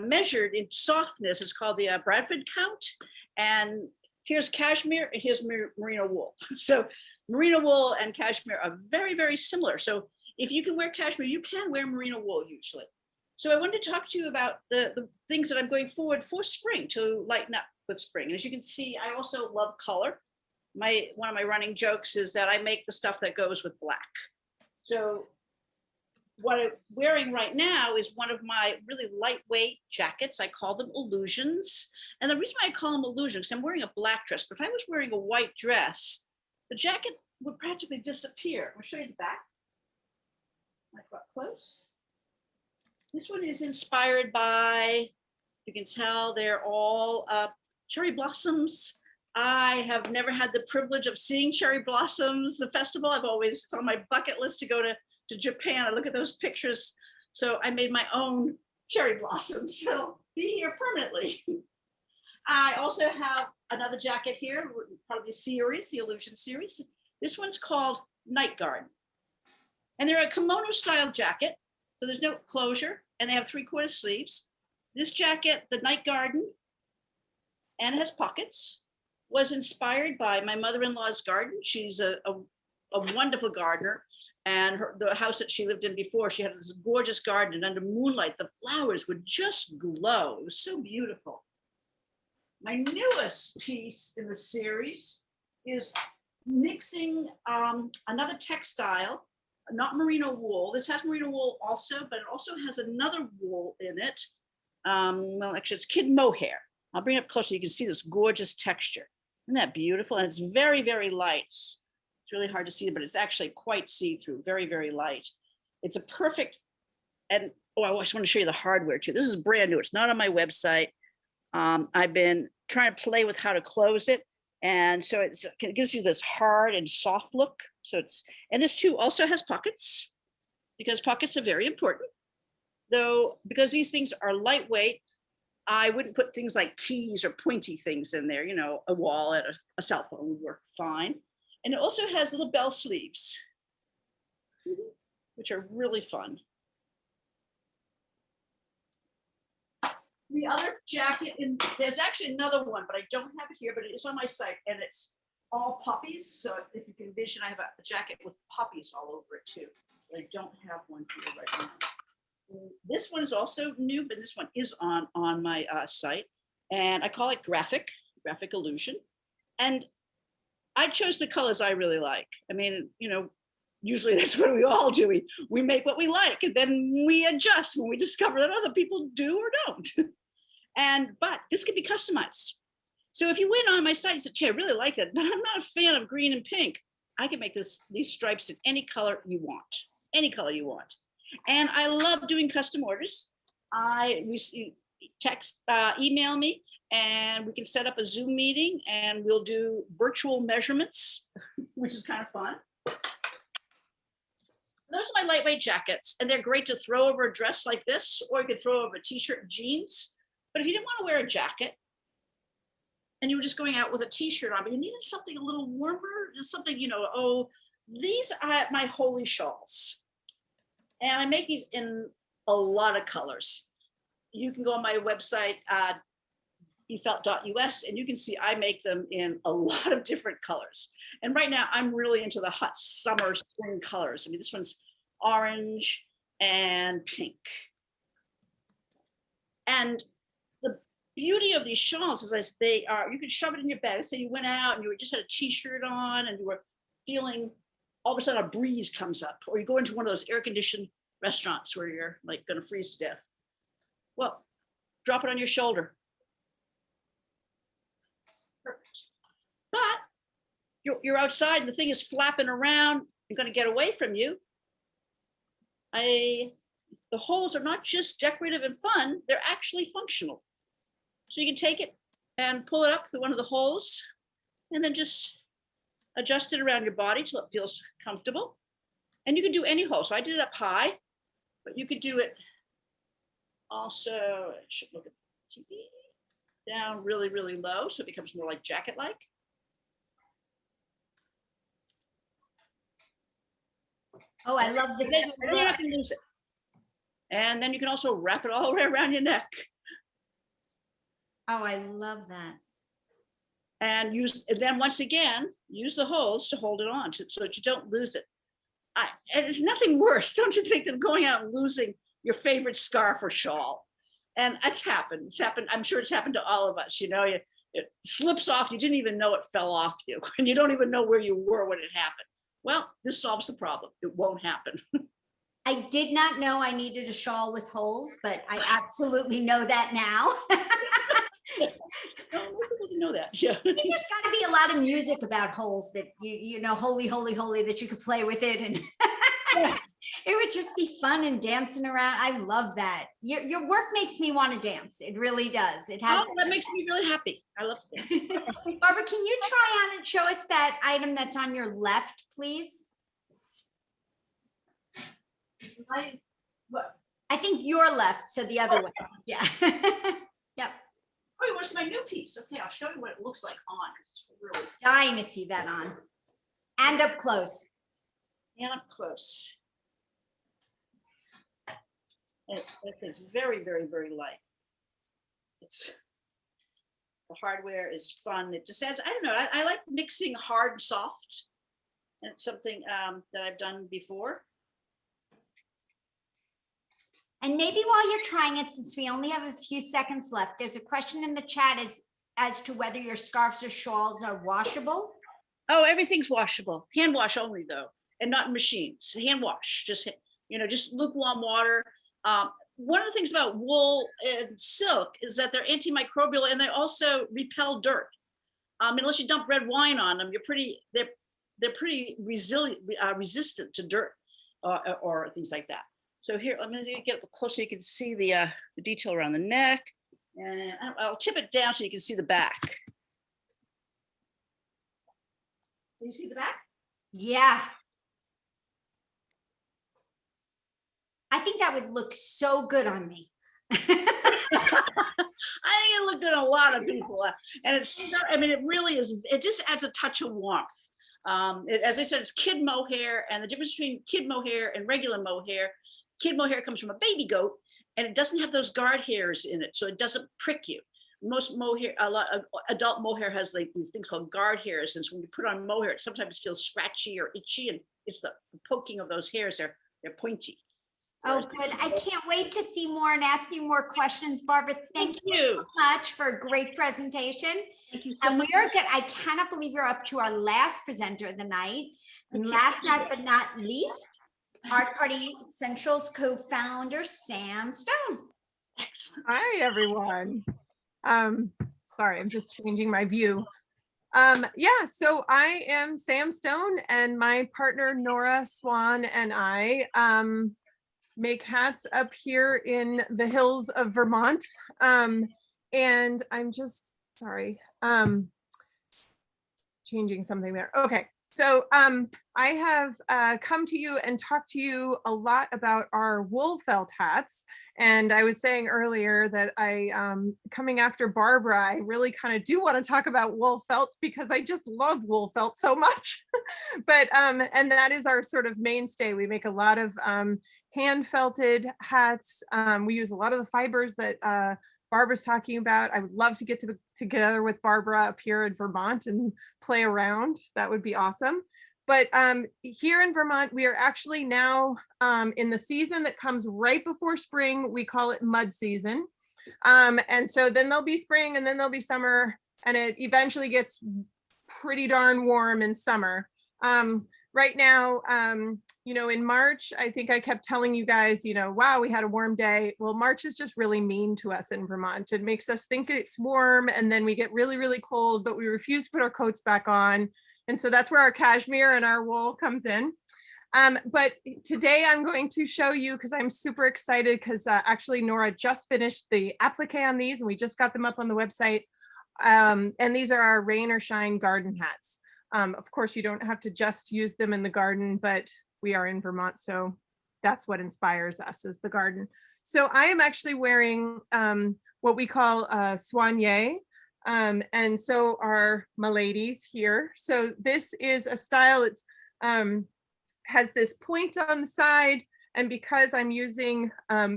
measured in softness, it's called the Bradford count. And here's cashmere and here's merino wool. So merino wool and cashmere are very, very similar. So if you can wear cashmere, you can wear merino wool usually. So I wanted to talk to you about the things that I'm going forward for spring to lighten up with spring. And as you can see, I also love color. One of my running jokes is that I make the stuff that goes with black. So what I'm wearing right now is one of my really lightweight jackets. I call them illusions. And the reason why I call them illusions, I'm wearing a black dress, but if I was wearing a white dress, the jacket would practically disappear. I'll show you the back. I got close. This one is inspired by, you can tell they're all cherry blossoms. I have never had the privilege of seeing cherry blossoms, the festival. It's on my bucket list to go to Japan. I look at those pictures. So I made my own cherry blossoms. So be here permanently. I also have another jacket here, part of the series, the Illusion series. This one's called Night Guard. And they're a kimono style jacket. So there's no closure and they have 3/4 sleeves. This jacket, the Night Garden, and it has pockets, was inspired by my mother-in-law's garden. She's a wonderful gardener. And the house that she lived in before, she had this gorgeous garden, and under moonlight, the flowers would just glow. It was so beautiful. My newest piece in the series is mixing another textile, not merino wool. This has merino wool also, but it also has another wool in it. Well, actually, it's kid mohair. I'll bring it up closer. You can see this gorgeous texture. Isn't that beautiful? And it's very, very light. It's really hard to see, but it's actually quite see-through, very, very light. It's a perfect, and oh, I just want to show you the hardware too. This is brand new. It's not on my website. I've been trying to play with how to close it. And so it gives you this hard and soft look. So and this too also has pockets, because pockets are very important. Though, because these things are lightweight, I wouldn't put things like keys or pointy things in there. You know, a wallet, a cell phone would work fine. And it also has little bell sleeves, which are really fun. The other jacket, there's actually another one, but I don't have it here, but it is on my site, and it's all poppies. So if you can envision, I have a jacket with poppies all over it too. I don't have one here right now. This one is also new, but this one is on my site, and I call it graphic illusion. And I chose the colors I really like. I mean, you know, usually that's what we all do. We make what we like, and then we adjust when we discover that other people do or don't. But this can be customized. So if you went on my site and said, gee, I really like that, but I'm not a fan of green and pink, I can make these stripes in any color you want, any color you want. And I love doing custom orders. Email me, and we can set up a Zoom meeting, and we'll do virtual measurements, which is kind of fun. Those are my lightweight jackets, and they're great to throw over a dress like this, or you could throw over a t-shirt and jeans. But if you didn't want to wear a jacket, and you were just going out with a t-shirt on, but you needed something a little warmer, something, you know, these are my holy shawls. And I make these in a lot of colors. You can go on my website, B.Felt.us, and you can see I make them in a lot of different colors. And right now I'm really into the hot summer, spring colors. I mean, this one's orange and pink. And the beauty of these shawls is you can shove it in your bag. Say you went out and you just had a t-shirt on and you were feeling, all of a sudden a breeze comes up, or you go into one of those air-conditioned restaurants where you're like gonna freeze to death. Well, drop it on your shoulder. Perfect. But you're outside and the thing is flapping around and gonna get away from you. The holes are not just decorative and fun, they're actually functional. So you can take it and pull it up through one of the holes and then just adjust it around your body till it feels comfortable. And you can do any hole. So I did it up high, but you could do it also, I should look at TV, down really, really low. So it becomes more like jacket-like. Oh, I love the And then you're not gonna lose it. And then you can also wrap it all the way around your neck. Oh, I love that. And then once again, use the holes to hold it on so that you don't lose it. And it's nothing worse, don't you think, than going out and losing your favorite scarf or shawl? And it's happened. It's happened. I'm sure it's happened to all of us. You know, it slips off. You didn't even know it fell off you, and you don't even know where you were when it happened. Well, this solves the problem. It won't happen. I did not know I needed a shawl with holes, but I absolutely know that now. No, most people didn't know that. Yeah. I think there's got to be a lot of music about holes that you know, holy, holy, holy, that you could play with it, and Yes. it would just be fun and dancing around. I love that. Your work makes me want to dance. It really does. It has. Oh, that makes me really happy. I love to dance. Barbara, can you try on and show us that item that's on your left, please? I think your left, so the other way. Yeah. Yep. Oh, what's my new piece? Okay, I'll show you what it looks like on. It's really Dying to see that on. And up close. and up close. And it's very, very, very light. It's the hardware is fun. It just adds, I don't know, I like mixing hard and soft. And it's something that I've done before. And maybe while you're trying it, since we only have a few seconds left, there's a question in the chat as to whether your scarves or shawls are washable. Oh, everything's washable. Hand wash only though, and not in machines. Hand wash, just lukewarm water. One of the things about wool and silk is that they're antimicrobial and they also repel dirt. Unless you dump red wine on them, they're pretty resilient, resistant to dirt or things like that. So here, let me get up close so you can see the detail around the neck, and I'll tip it down so you can see the back. Can you see the back? Yeah. I think that would look so good on me. I think it looked good on a lot of people, and it's so, I mean, it really is. It just adds a touch of warmth. As I said, it's kid mohair, and the difference between kid mohair and regular mohair. Kid mohair comes from a baby goat, and it doesn't have those guard hairs in it, so it doesn't prick you. Most mohair, a lot of adult mohair has like these things called guard hairs, and so when you put on mohair, it sometimes feels scratchy or itchy, and it's the poking of those hairs. They're pointy. Oh, good. I can't wait to see more and ask you more questions, Barbara. Thank you so much for a great presentation. Thank you so And much. we are good. I cannot believe you're up to our last presenter of the night. And last but not least, Art Party Central's co-founder, Sam Stone. Excellent. Hi, everyone. Sorry, I'm just changing my view. Yeah, so I am Sam Stone, and my partner Nora Swan and I make hats up here in the hills of Vermont. And I'm just, sorry, changing something there. Okay. So I have come to you and talked to you a lot about our wool felt hats. And I was saying earlier that coming after Barbara, I really kind of do want to talk about wool felt because I just love wool felt so much. But, and that is our sort of mainstay. We make a lot of hand felted hats. We use a lot of the fibers that Barbara's talking about. I would love to get together with Barbara up here in Vermont and play around. That would be awesome. But here in Vermont, we are actually now in the season that comes right before spring. We call it mud season. And so then there'll be spring and then there'll be summer, and it eventually gets pretty darn warm in summer. Right now, you know, in March, I think I kept telling you guys, you know, wow, we had a warm day. Well, March is just really mean to us in Vermont. It makes us think it's warm, and then we get really, really cold, but we refuse to put our coats back on. And so that's where our cashmere and our wool comes in. But today I'm going to show you, because I'm super excited, because actually Nora just finished the applique on these, and we just got them up on the website. And these are our rain or shine garden hats. Of course, you don't have to just use them in the garden, but we are in Vermont, so that's what inspires us, is the garden. So I am actually wearing what we call soigné. And so are my ladies here. So this is a style, it's has this point on the side, and because I'm using,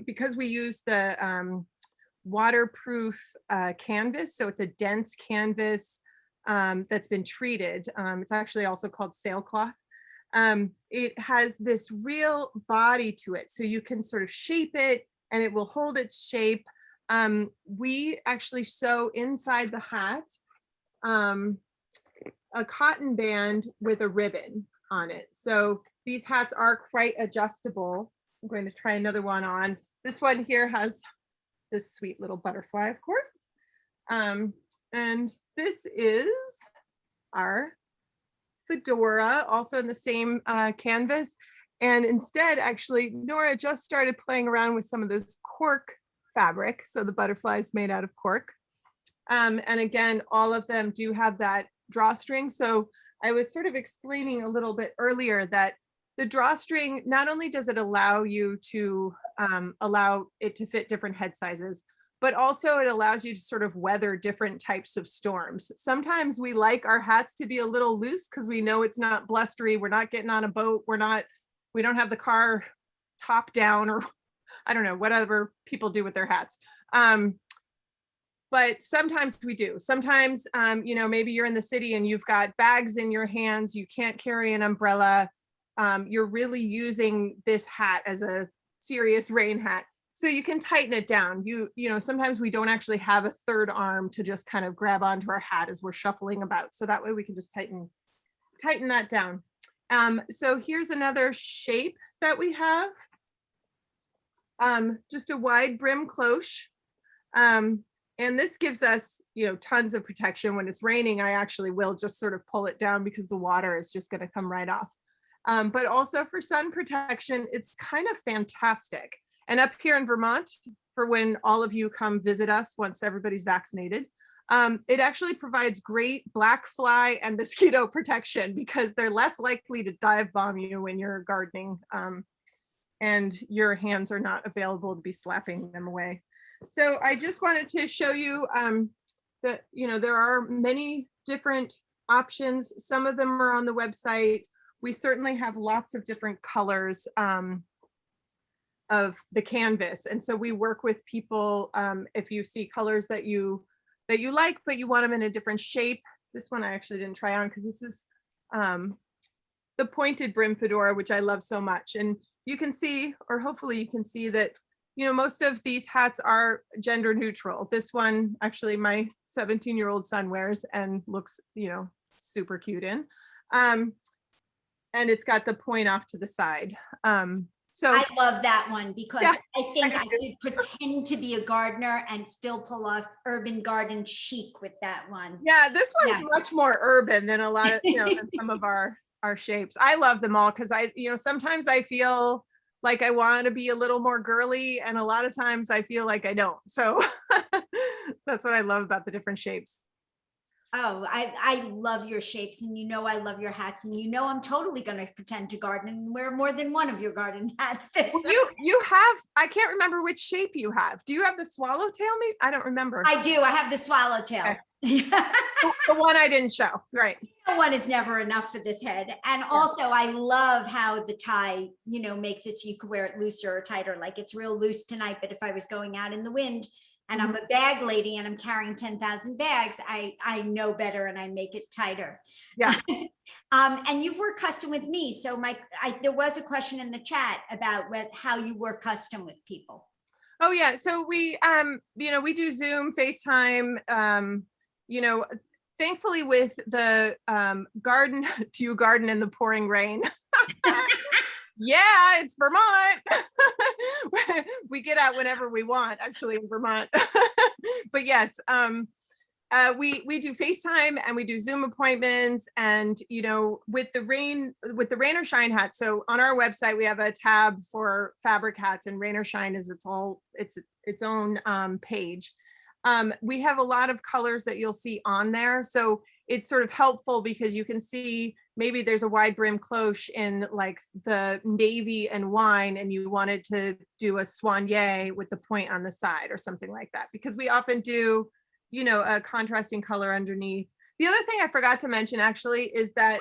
because we use the waterproof canvas, so it's a dense canvas that's been treated. It's actually also called sailcloth. It has this real body to it, so you can sort of shape it and it will hold its shape. We actually sew inside the hat a cotton band with a ribbon on it. So these hats are quite adjustable. I'm going to try another one on. This one here has this sweet little butterfly, of course. And this is our fedora, also in the same canvas. And instead, actually, Nora just started playing around with some of this cork fabric. So the butterfly is made out of cork. And again, all of them do have that drawstring. So I was sort of explaining a little bit earlier that the drawstring, not only does it allow you to allow it to fit different head sizes, but also it allows you to sort of weather different types of storms. Sometimes we like our hats to be a little loose because we know it's not blustery. We're not getting on a boat. We don't have the car top down, or I don't know, whatever people do with their hats. But sometimes we do. Sometimes, you know, maybe you're in the city and you've got bags in your hands. You can't carry an umbrella. You're really using this hat as a serious rain hat. So you can tighten it down. You know, sometimes we don't actually have a third arm to just kind of grab onto our hat as we're shuffling about. So that way we can just tighten that down. So here's another shape that we have. Just a wide brim cloche. And this gives us, you know, tons of protection. When it's raining, I actually will just sort of pull it down because the water is just going to come right off. But also for sun protection, it's kind of fantastic. And up here in Vermont, for when all of you come visit us once everybody's vaccinated, it actually provides great black fly and mosquito protection because they're less likely to dive bomb you when you're gardening and your hands are not available to be slapping them away. So I just wanted to show you that, you know, there are many different options. Some of them are on the website. We certainly have lots of different colors of the canvas. And so we work with people, if you see colors that you like, but you want them in a different shape. This one I actually didn't try on because this is the pointed brim fedora, which I love so much. And you can see, or hopefully you can see that, you know, most of these hats are gender neutral. This one, actually my 17-year-old son wears and looks, you know, super cute in. And it's got the point off to the side. So I love that one because yeah, I think I could pretend to be a gardener and still pull off urban garden chic with that one. Yeah, this one's much more urban than a lot of, you know, than some of our shapes. I love them all because you know, sometimes I feel like I want to be a little more girly, and a lot of times I feel like I don't. So that's what I love about the different shapes. Oh, I love your shapes, and you know I love your hats, and you know I'm totally going to pretend to garden and wear more than one of your garden hats. Well, you have, I can't remember which shape you have. Do you have the swallowtail? Maybe I don't remember. I do. I have the swallowtail. Okay. The one I didn't show, right? One is never enough for this head. And also I love how the tie, you know, makes it so you can wear it looser or tighter. Like it's real loose tonight, but if I was going out in the wind and I'm a bag lady and I'm carrying 10,000 bags, I know better and I make it tighter. Yeah. And you've worked custom with me. So there was a question in the chat about how you work custom with people. Oh yeah. So we, you know, we do Zoom, FaceTime, you know, thankfully with the garden, do you garden in the pouring rain? Yeah, it's Vermont. We get out whenever we want, actually, in Vermont. But yes, we do FaceTime and we do Zoom appointments, and you know, with the rain or shine hat. So on our website we have a tab for fabric hats, and rain or shine is its own page. We have a lot of colors that you'll see on there, so it's sort of helpful because you can see maybe there's a wide brim cloche in like the navy and wine, and you wanted to do a soigné with the point on the side or something like that, because we often do, you know, a contrasting color underneath. The other thing I forgot to mention actually is that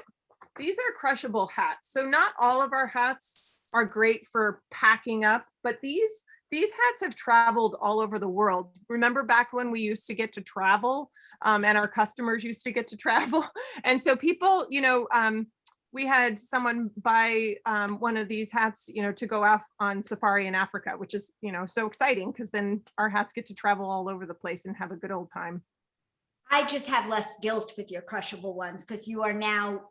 these are crushable hats. So not all of our hats are great for packing up, but these hats have traveled all over the world. Remember back when we used to get to travel, and our customers used to get to travel? And so people, you know, we had someone buy one of these hats, you know, to go off on safari in Africa, which is, you know, so exciting, because then our hats get to travel all over the place and have a good old time. I just have less guilt with your crushable ones because you are now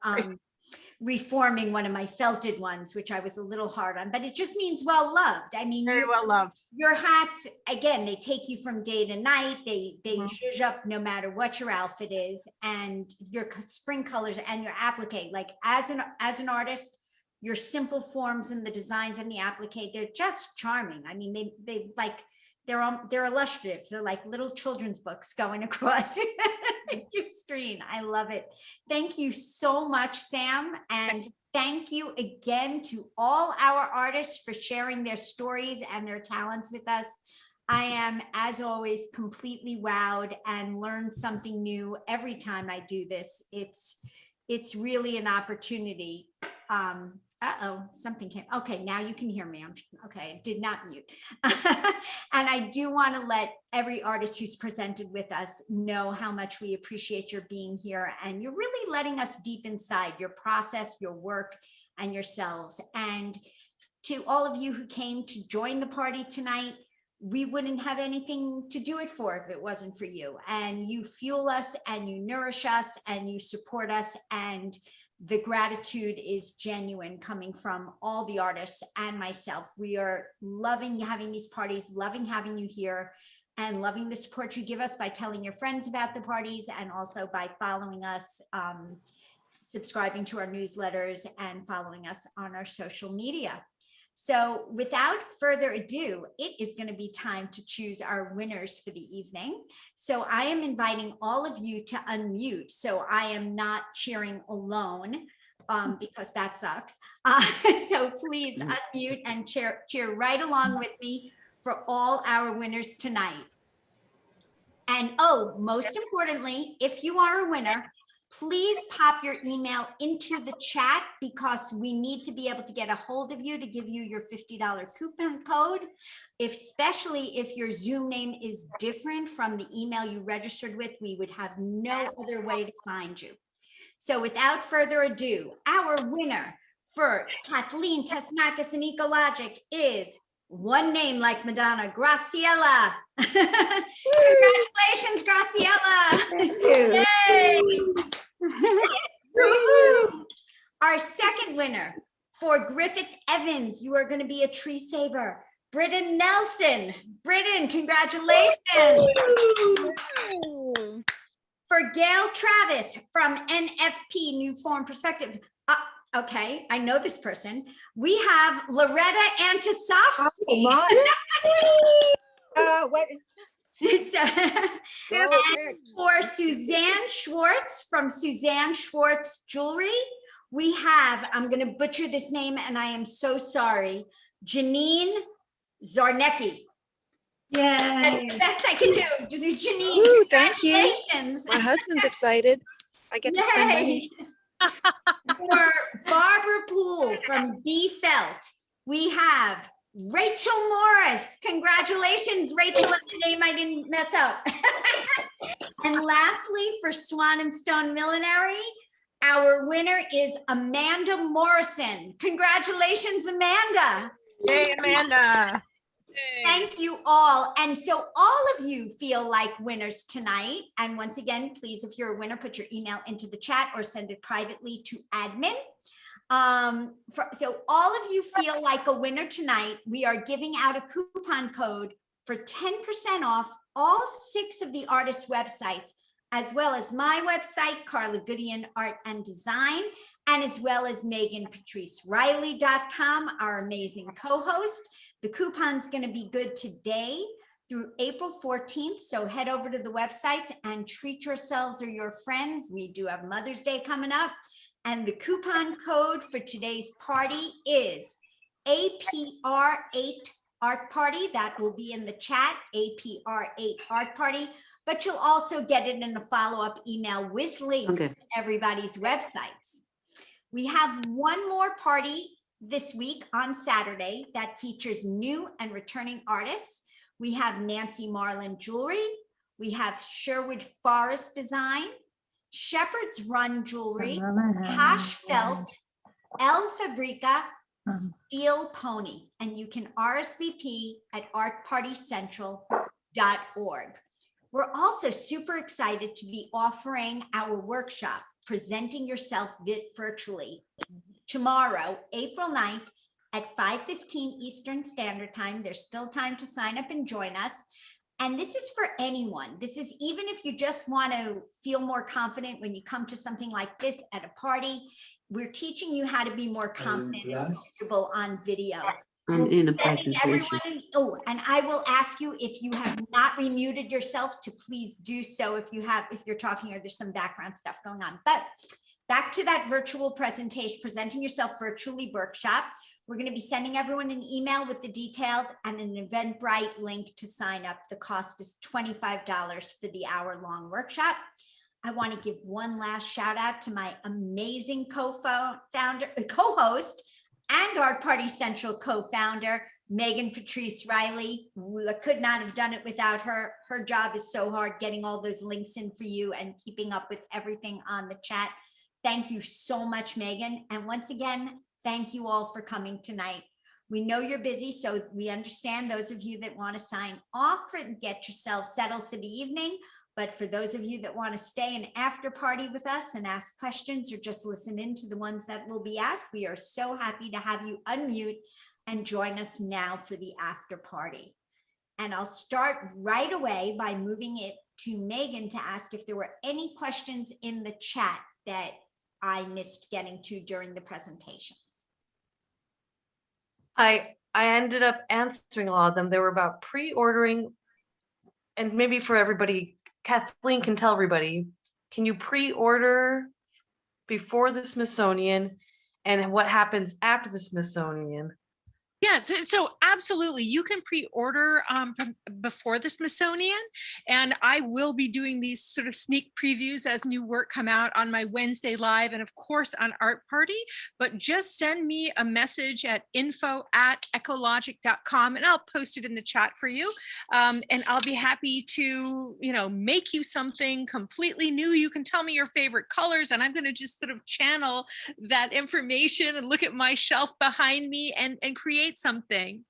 reforming one of my felted ones, which I was a little hard on, but it just means well loved. I mean, Very well loved. Your hats, again, they take you from day to night. They zhuzh up no matter what your outfit is, and your spring colors and your applique. Like as an artist, your simple forms and the designs and the applique, they're just charming. I mean, they like they're illustrative. They're like little children's books going across your screen. I love it. Thank you so much, Sam. And thank you again to all our artists for sharing their stories and their talents with us. I am, as always, completely wowed and learn something new every time I do this. It's really an opportunity. Uh-oh, something came. Okay, now you can hear me. Okay, I did not mute. And I do want to let every artist who's presented with us know how much we appreciate your being here. And you're really letting us deep inside your process, your work, and yourselves. And to all of you who came to join the party tonight, we wouldn't have anything to do it for if it wasn't for you. And you fuel us and you nourish us and you support us, and the gratitude is genuine coming from all the artists and myself. We are loving having these parties, loving having you here, and loving the support you give us by telling your friends about the parties, and also by following us, subscribing to our newsletters, and following us on our social media. So without further ado, it is going to be time to choose our winners for the evening. So I am inviting all of you to unmute. So I am not cheering alone because that sucks. So please unmute and cheer right along with me for all our winners tonight. And oh, most importantly, if you are a winner, please pop your email into the chat, because we need to be able to get a hold of you to give you your $50 coupon code, especially if your Zoom name is different from the email you registered with. We would have no other way to find you. So without further ado, our winner for Kathleen Tesnakis and Ecologic is one name like Madonna, Graciela. Congratulations, Graciela. Thank you. Yay. Our second winner for Griffith Evans, you are going to be a tree saver, Britton Nelson. Britton, congratulations. For Gail Travis from NFP, New Form Perspective. Okay, I know this person. We have Loretta Antisofsky. What? And for Suzanne Schwartz from Suzanne Schwartz Jewelry, we have, I'm going to butcher this name and I am so sorry, Janine Zarnecki. Yay. That's the best I can do. Janine. Ooh, thank you. Congratulations. My husband's excited. I get to spend money. For Barbara Poole from B.Felt, we have Rachel Morris. Congratulations, Rachel. That's the name I didn't mess up. And lastly, for Swan&Stone Millinery, our winner is Amanda Morrison. Congratulations, Amanda. Yay, Amanda. Thank you all. And so all of you feel like winners tonight. And once again, please, if you're a winner, put your email into the chat or send it privately to admin. So all of you feel like a winner tonight. We are giving out a coupon code for 10% off all 6 of the artists' websites, as well as my website, Karla Gudeon Art and Design, and as well as Meghan Patrice Riley.com, our amazing co-host. The coupon's going to be good today through April 14th. So head over to the websites and treat yourselves or your friends. We do have Mother's Day coming up. And the coupon code for today's party is APR8 Art Party. That will be in the chat, APR8 Art Party. But you'll also get it in a follow-up email with links to everybody's websites. We have one more party this week on Saturday that features new and returning artists. We have Nancy Marlin Jewelry. We have Sherwood Forest Design, Shepherd's Run Jewelry, Hash Felt, El Fabrica, Steel Pony, and you can RSVP at artpartycentral.org. We're also super excited to be offering our workshop, Presenting Yourself Virtually, tomorrow, April 9th at 5:15 Eastern Standard Time. There's still time to sign up and join us. And this is for anyone. This is even if you just want to feel more confident when you come to something like this at a party. We're teaching you how to be more confident and comfortable on video. I'm in a presentation. And I will ask you, if you have not remuted yourself, to please do so if you're talking or there's some background stuff going on. But back to that virtual presentation, Presenting Yourself Virtually workshop. We're going to be sending everyone an email with the details and an Eventbrite link to sign up. The cost is $25 for the hour-long workshop. I want to give one last shout out to my amazing co-host and Art Party Central co-founder, Meghan Patrice Riley. We could not have done it without her. Her job is so hard getting all those links in for you and keeping up with everything on the chat. Thank you so much, Meghan. And once again, thank you all for coming tonight. We know you're busy, so we understand those of you that want to sign off and get yourself settled for the evening. But for those of you that want to stay and after party with us and ask questions or just listen in to the ones that will be asked, we are so happy to have you unmute and join us now for the after party. And I'll start right away by moving it to Meghan to ask if there were any questions in the chat that I missed getting to during the presentations. I ended up answering a lot of them. They were about pre-ordering, and maybe for everybody, Kathleen can tell everybody, can you pre-order before the Smithsonian, and what happens after the Smithsonian? Yes, so absolutely. You can pre-order before the Smithsonian, and I will be doing these sort of sneak previews as new work come out on my Wednesday Live and of course on Art Party, but just send me a message at info@ekologic.com and I'll post it in the chat for you. And I'll be happy to, make you something completely new. You can tell me your favorite colors and I'm going to just sort of channel that information and look at my shelf behind me and create something.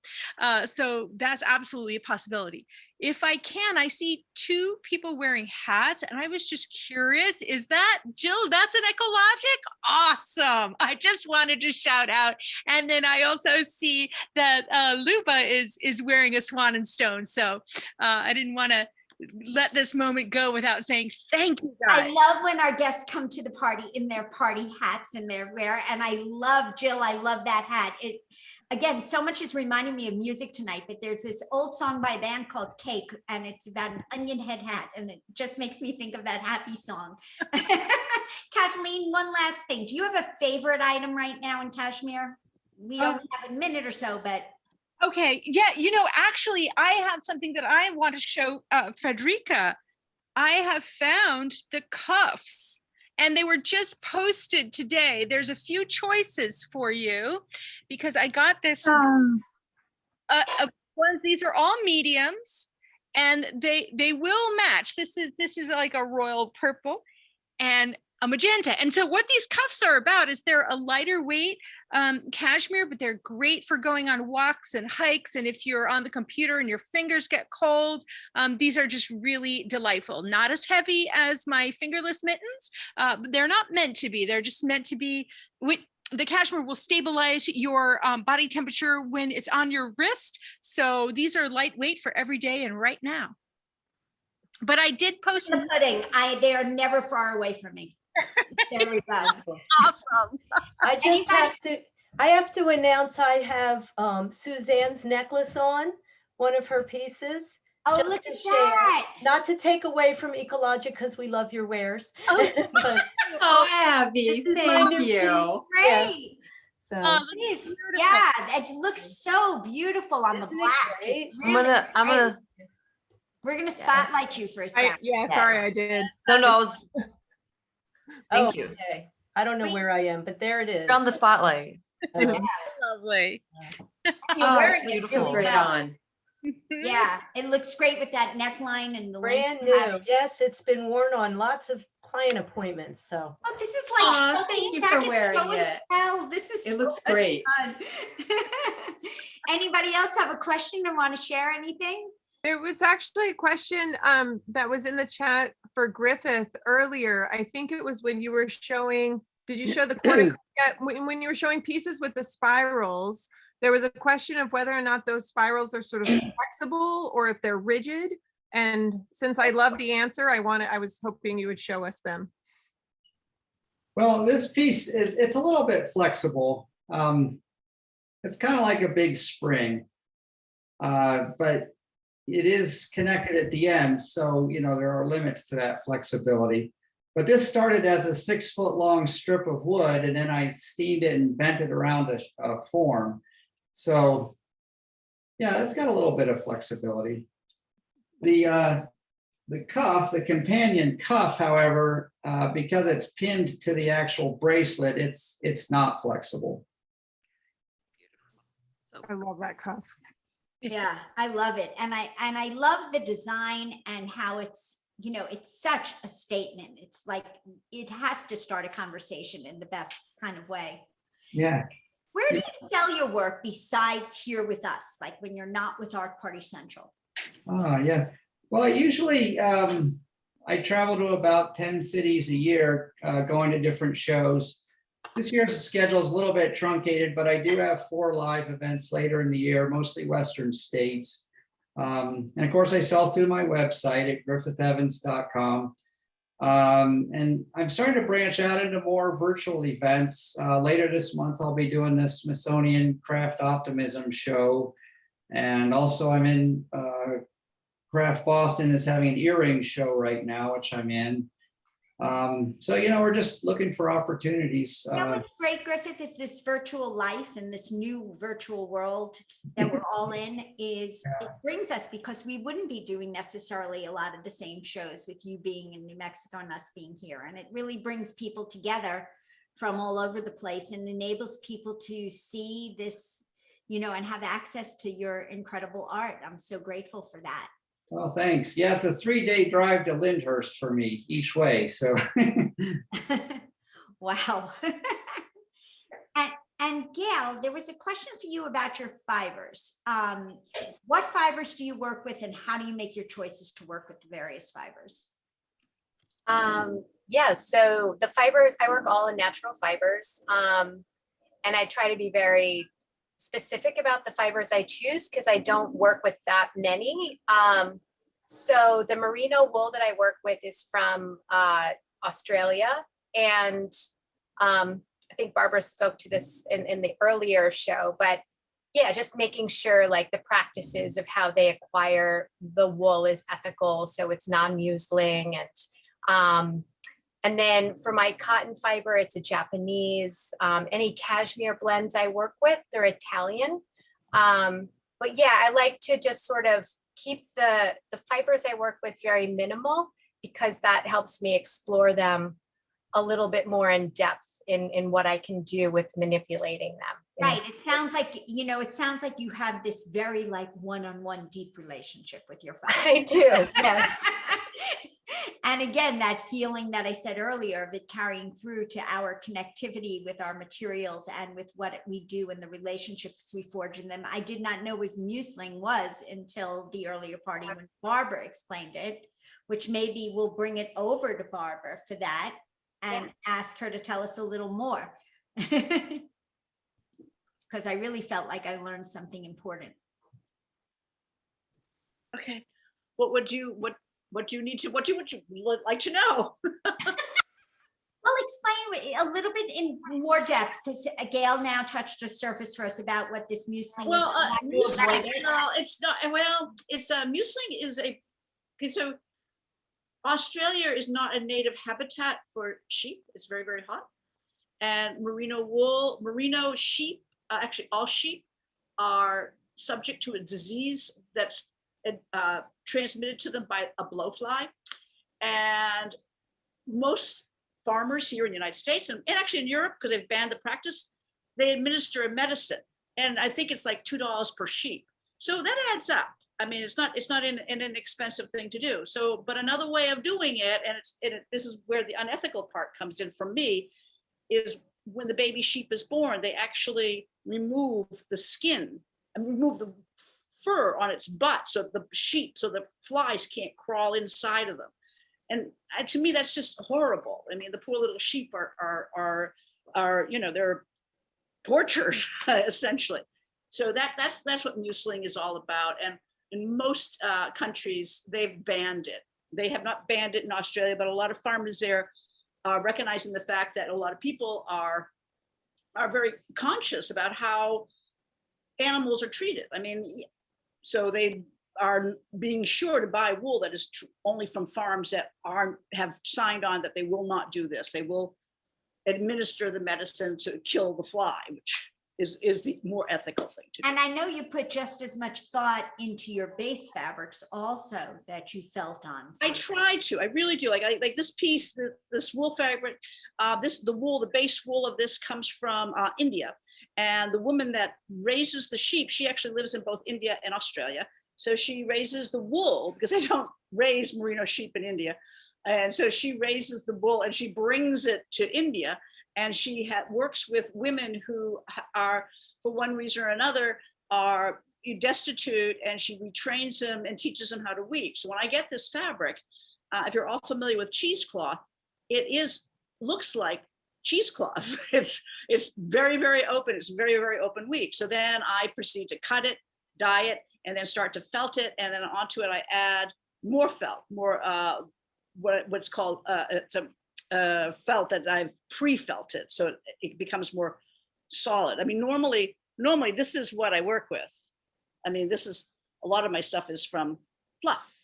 So that's absolutely a possibility. If I can, I see two people wearing hats and I was just curious, is that Jill? That's an ekologic? Awesome. I just wanted to shout out. And then I also see that Luba is wearing a Swan&Stone. So I didn't want to let this moment go without saying thank you guys. I love when our guests come to the party in their party hats and their wear. And I love, Jill, I love that hat. Again, so much is reminding me of music tonight, but there's this old song by a band called Cake, and it's about an onion head hat, and it just makes me think of that happy song. Kathleen, one last thing. Do you have a favorite item right now in Kashmir? We only have a minute or so, but. Okay, yeah, actually, I have something that I want to show Frederica. I have found the cuffs. And they were just posted today. There's a few choices for you because I got this ones. These are all mediums, and they will match. This is like a royal purple and a magenta. And so what these cuffs are about is they're a lighter weight cashmere, but they're great for going on walks and hikes. And if you're on the computer and your fingers get cold, these are just really delightful. Not as heavy as my fingerless mittens, but they're not meant to be. They're just meant to be. The cashmere will stabilize your body temperature when it's on your wrist. So these are lightweight for every day and right now. But I did post the pudding. They are never far away from me. There we go. Awesome. I have to announce I have Suzanne's necklace on, one of her pieces. Oh, just look to at share. that. Not to take away from Ekologic because we love your wares. Oh, But oh, Abby, this is my thank new piece. you. Yes. Great. So It is. Yeah, it looks so beautiful on the Isn't it black. great? It's really I'm great. gonna, We're gonna spotlight you for a second. Yeah, sorry, I did. no, I was, oh, thank you. okay. I don't know where I am, but there it is. You're on the spotlight. Lovely. You're Oh, wearing it it looks so really great well. on. Yeah, it looks great with that neckline and the length Brand you have new. it. Yes, it's been worn on lots of client appointments. So Oh, this is like Aw, showing thank you back for at wearing show and it. tell. This is It so looks much great. fun. Anybody else have a question or want to share anything? There was actually a question that was in the chat for Griffith earlier. I think it was when you were showing, did you show the corner? Yeah, when you were showing pieces with the spirals, there was a question of whether or not those spirals are sort of flexible or if they're rigid. And since I love the answer, I was hoping you would show us them. Well, this piece it's a little bit flexible. It's kind of like a big spring, but it is connected at the end. So, there are limits to that flexibility. But this started as a 6-foot long strip of wood, and then I steamed it and bent it around a form. So, yeah, it's got a little bit of flexibility. The cuff, the companion cuff, however, because it's pinned to the actual bracelet, it's not flexible. I love that cuff. Yeah, I love it. And I love the design and how it's, it's such a statement. It's like, it has to start a conversation in the best kind of way. Yeah. Where do you sell your work besides here with us? Like when you're not with Art Party Central? Oh, yeah. Well, usually I travel to about 10 cities a year, going to different shows. This year's schedule is a little bit truncated, but I do have 4 live events later in the year, mostly Western states. And of course, I sell through my website at griffithevans.com. And I'm starting to branch out into more virtual events. Later this month, I'll be doing the Smithsonian Craft Optimism show. And also I'm in Craft Boston is having an earring show right now, which I'm in. So, we're just looking for opportunities. What's great, Griffith, is this virtual life and this new virtual world that we're all in it brings us, because we wouldn't be doing necessarily a lot of the same shows with you being in New Mexico and us being here. And it really brings people together from all over the place and enables people to see this, and have access to your incredible art. I'm so grateful for that. Well, thanks. Yeah, it's a 3-day drive to Lyndhurst for me each way. So, wow. And Gail, there was a question for you about your fibers. What fibers do you work with, and how do you make your choices to work with the various fibers? Yeah, so the fibers, I work all in natural fibers. And I try to be very specific about the fibers I choose because I don't work with that many. So the merino wool that I work with is from Australia. And I think Barbara spoke to this in the earlier show, but yeah, just making sure like the practices of how they acquire the wool is ethical. So it's non-museling. And then for my cotton fiber, it's a Japanese. Any cashmere blends I work with, they're Italian. But yeah, I like to just sort of keep the fibers I work with very minimal, because that helps me explore them a little bit more in depth in what I can do with manipulating them. Right. It sounds like you have this very like one-on-one deep relationship with your fibers. I do, yes. And again, that feeling that I said earlier of it carrying through to our connectivity with our materials and with what we do and the relationships we forge in them. I did not know what museling was until the earlier party when Barbara explained it, which maybe we'll bring it over to Barbara for that and ask her to tell us a little more. Because I really felt like I learned something important. Okay. What do you like to know? Well, explain a little bit in more depth? Because Gail now touched the surface for us about what this muesli Well, is. muesli, no, it's not. Well, it's a muesli is a. Okay, so Australia is not a native habitat for sheep. It's very, very hot. And merino sheep, actually all sheep are subject to a disease that's transmitted to them by a blowfly. And most farmers here in the United States and actually in Europe, because they've banned the practice, they administer a medicine. And I think it's like $2 per sheep. So that adds up. I mean, it's not an inexpensive thing to do. So, but another way of doing it, and this is where the unethical part comes in for me, is when the baby sheep is born, they actually remove the skin and remove the fur on its butt, so the flies can't crawl inside of them. And to me, that's just horrible. I mean, the poor little sheep are they're tortured essentially. So that's what muesli is all about. And in most countries, they've banned it. They have not banned it in Australia, but a lot of farmers there are recognizing the fact that a lot of people are very conscious about how animals are treated. I mean, so they are being sure to buy wool that is only from farms that have signed on that they will not do this. They will administer the medicine to kill the fly, which is the more ethical thing to do. And I know you put just as much thought into your base fabrics also that you felt on. I try to, I really do. Like this piece, this wool fabric, the base wool of this comes from India. And the woman that raises the sheep, she actually lives in both India and Australia. So she raises the wool because they don't raise merino sheep in India. And so she raises the wool and she brings it to India. And she works with women who are, for one reason or another, are destitute, and she retrains them and teaches them how to weave. So when I get this fabric, if you're all familiar with cheesecloth, looks like cheesecloth. It's very, very open. It's very, very open weave. So then I proceed to cut it, dye it, and then start to felt it. And then onto it, I add more felt, what's called, it's a felt that I've pre-felted, so it becomes more solid. I mean, normally this is what I work with. I mean, a lot of my stuff is from fluff.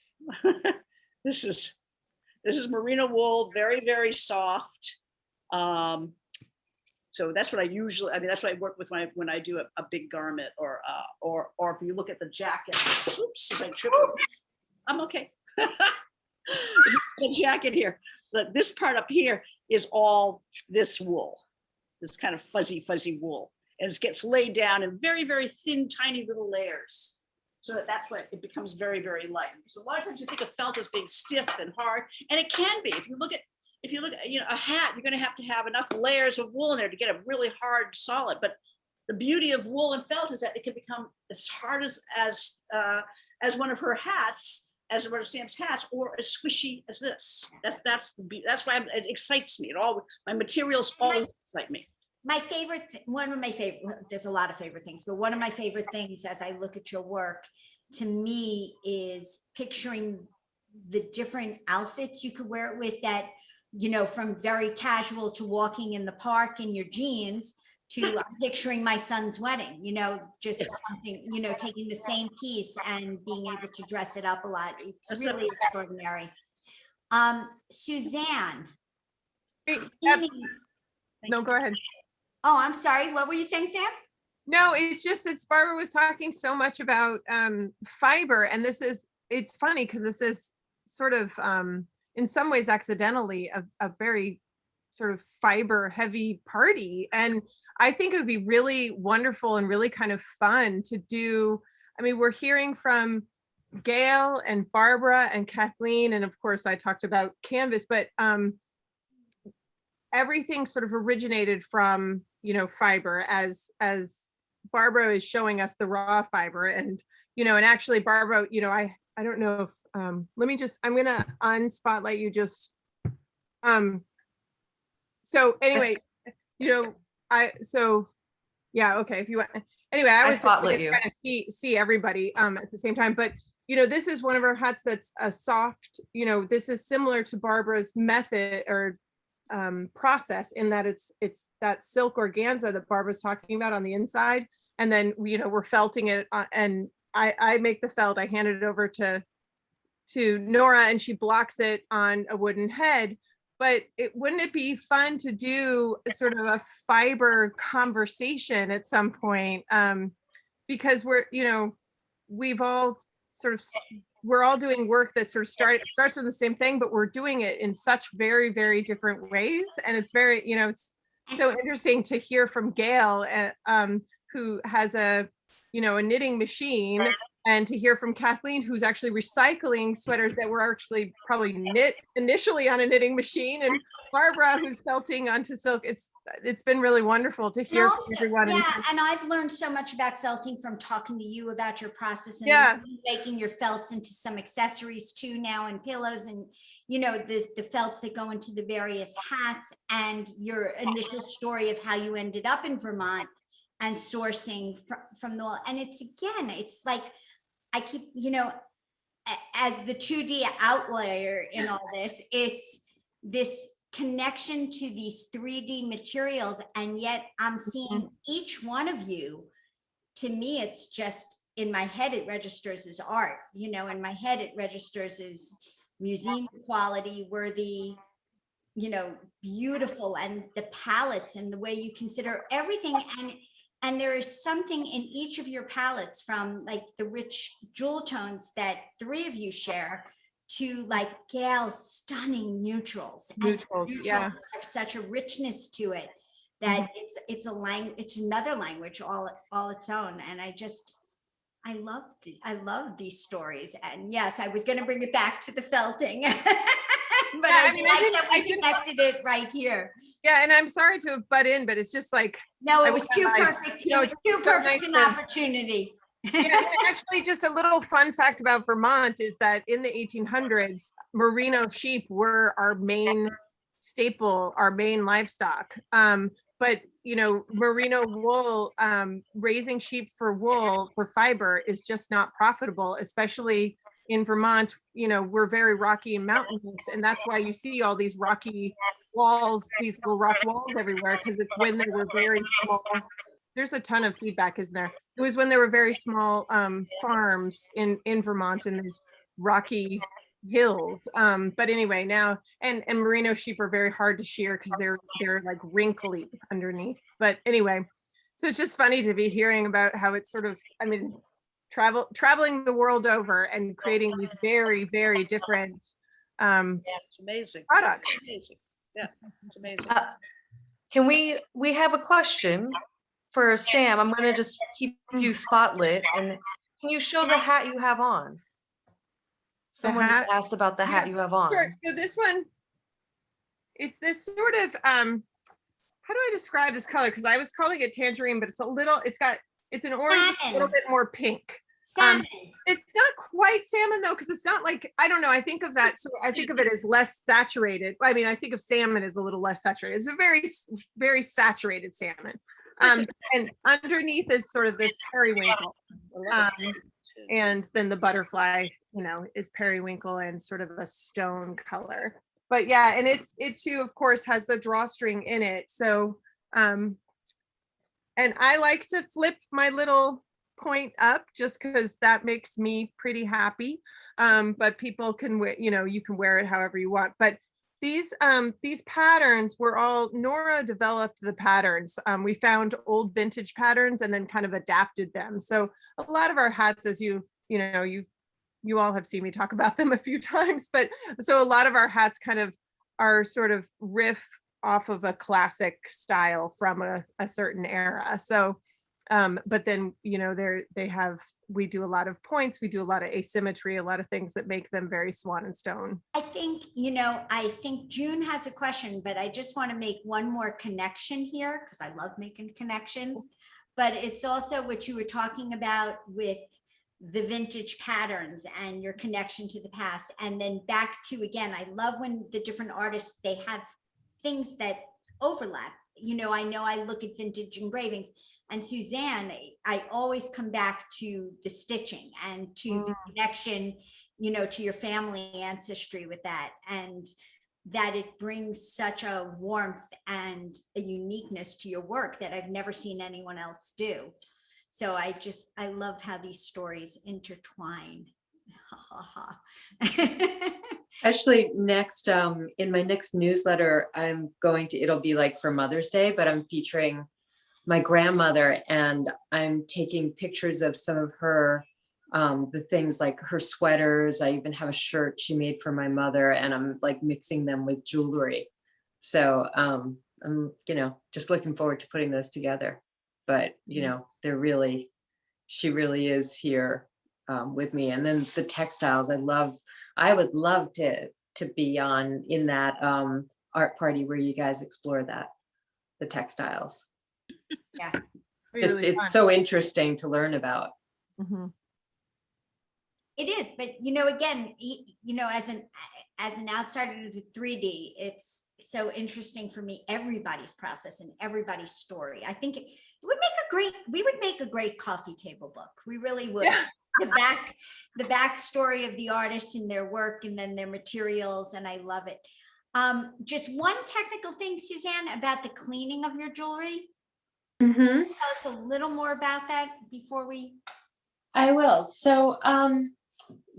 This is merino wool, very, very soft. So that's what that's what I work with when I do a big garment, or if you look at the jacket. Oops, as I trip. I'm okay. The jacket here. This part up here is all this wool, this kind of fuzzy wool, and it gets laid down in very, very thin, tiny little layers. So that's why it becomes very, very light. So a lot of times you think of felt as being stiff and hard, and it can be. If you look at a hat, you're going to have enough layers of wool in there to get a really hard, solid. But the beauty of wool and felt is that it can become as hard as one of her hats, as one of Sam's hats, or as squishy as this. That's why it excites me. My materials always excite me. There's a lot of favorite things, but one of my favorite things as I look at your work, to me, is picturing the different outfits you could wear it with, that, from very casual to walking in the park in your jeans, to picturing my son's wedding, just something, taking the same piece and being able to dress it up a lot. It's really extraordinary. Suzanne. No, go ahead. Oh, I'm sorry. What were you saying, Sam? No, it's Barbara was talking so much about fiber, and it's funny because this is sort of in some ways accidentally a very sort of fiber heavy party. And I think it would be really wonderful and really kind of fun to do. I mean, we're hearing from Gail and Barbara and Kathleen, and of course I talked about Canvas, but everything sort of originated from, fiber, as Barbara is showing us the raw fiber. And, and actually Barbara, I don't know if, I'm going to unspotlight you just, so anyway, okay, if you want, anyway, I was spotlight you. Trying to see everybody at the same time, but this is one of our hats that's a soft, this is similar to Barbara's method, or process, in that it's that silk organza that Barbara's talking about on the inside, and then we're felting it, and I make the felt. I hand it over to Nora, and she blocks it on a wooden head. But wouldn't it be fun to do sort of a fiber conversation at some point? Because we've all we're all doing work that sort of starts from the same thing, but we're doing it in such very, very different ways. And it's very, it's so interesting to hear from Gail, who has a knitting machine, and to hear from Kathleen, who's actually recycling sweaters that were actually probably knit initially on a knitting machine, and Barbara, who's felting onto silk. It's been really wonderful to hear from everyone. Yeah, and I've learned so much about felting from talking to you about your process, and making your felts into some accessories too now, and pillows, and the felts that go into the various hats, and your initial story of how you ended up in Vermont and sourcing from the, and it's like, I keep, as the 2D outlier in all this, it's this connection to these 3D materials. And yet I'm seeing each one of you, to me, it's just, in my head, it registers as art, in my head, it registers as museum quality, worthy, beautiful, and the palettes and the way you consider everything. And there is something in each of your palettes, from like the rich jewel tones that 3 of you share, to like Gail's stunning neutrals. Neutrals, yeah, have such a richness to it that it's another language all its own. And I love these stories. And yes, I was going to bring it back to the felting. But yeah, I connected it right here. Yeah, and I'm sorry to butt in, but it's just like, no, it was too perfect. It was too perfect an opportunity. Yeah, actually, just a little fun fact about Vermont is that in the 1800s, merino sheep were our main staple, our main livestock. But merino wool, raising sheep for wool, for fiber, is just not profitable, especially in Vermont. We're very rocky and mountainous, and that's why you see all these rocky walls, these little rock walls everywhere, because it's when they were very small. There's a ton of feedback, isn't there? It was when there were very small farms in Vermont, in these rocky hills. But anyway, now, and merino sheep are very hard to shear because they're like wrinkly underneath. But anyway, so it's just funny to be hearing about how it's sort of, traveling the world over and creating these very, very different it's amazing products. It's amazing. Yeah, it's amazing. Can we have a question for Sam? I'm going to just keep you spotlit, and can you show the hat you have on? Someone just asked about the hat you have on. Sure. So this one, it's this sort of how do I describe this color? Because I was calling it tangerine, but it's an orange, a little bit more pink. It's not quite salmon though, because it's not like, I don't know, I think of that, so I think of it as less saturated. I mean, I think of salmon as a little less saturated. It's a very, very saturated salmon. And underneath is sort of this periwinkle. And then the butterfly, is periwinkle and sort of a stone color. But yeah, and it too, of course, has the drawstring in it. So, and I like to flip my little point up just because that makes me pretty happy. But people can wear, you can wear it however you want. But these patterns were all, Nora developed the patterns. We found old vintage patterns and then kind of adapted them. So a lot of our hats, as you all have seen me talk about them a few times, but so a lot of our hats kind of are sort of riff off of a classic style from a certain era. So but then we do a lot of points, we do a lot of asymmetry, a lot of things that make them very Swan&Stone. I think June has a question, but I just want to make one more connection here because I love making connections. But it's also what you were talking about with the vintage patterns and your connection to the past. And then back to, again, I love when the different artists, they have things that overlap. I know I look at vintage engravings, and Suzanne, I always come back to the stitching and to the connection, to your family ancestry with that. And that it brings such a warmth and a uniqueness to your work that I've never seen anyone else do. So I love how these stories intertwine. Actually, next, in my next newsletter, it'll be like for Mother's Day, but I'm featuring my grandmother, and I'm taking pictures of some of her, the things like her sweaters. I even have a shirt she made for my mother, and I'm like mixing them with jewelry. So I'm, just looking forward to putting those together. But, she really is here with me. And then the textiles, I would love to be in that art party where you guys explore the textiles. Yeah. Really It's fun. so interesting to learn about. Mhm. It is, but again, as an outsider to the 3D, it's so interesting for me, everybody's process and everybody's story. I think it would we would make a great coffee table book. We really would. Yeah. The backstory of the artists and their work, and then their materials, and I love it. Just one technical thing, Suzanne, about the cleaning of your jewelry. Mm-hmm. Tell us a little more about that before we. I will. So, June,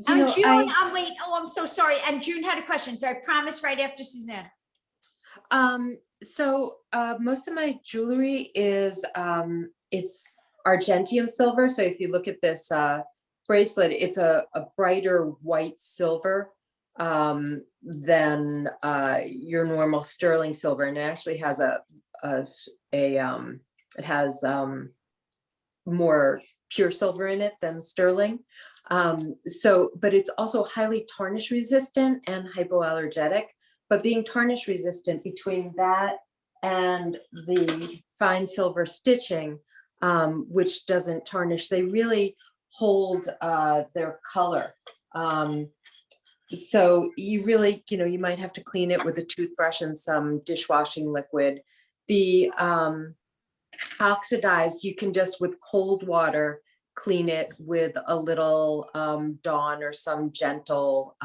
wait. Oh, I'm so sorry. And June had a question. So I promise right after Suzanne. So most of my jewelry is it's argentium silver. So if you look at this bracelet, it's a brighter white silver than your normal sterling silver, and it actually has it has more pure silver in it than sterling. But it's also highly tarnish resistant and hypoallergenic. But being tarnish resistant, between that and the fine silver stitching, which doesn't tarnish, they really hold their color. So you really, you might have to clean it with a toothbrush and some dishwashing liquid. The oxidized, you can just with cold water clean it with a little Dawn or some gentle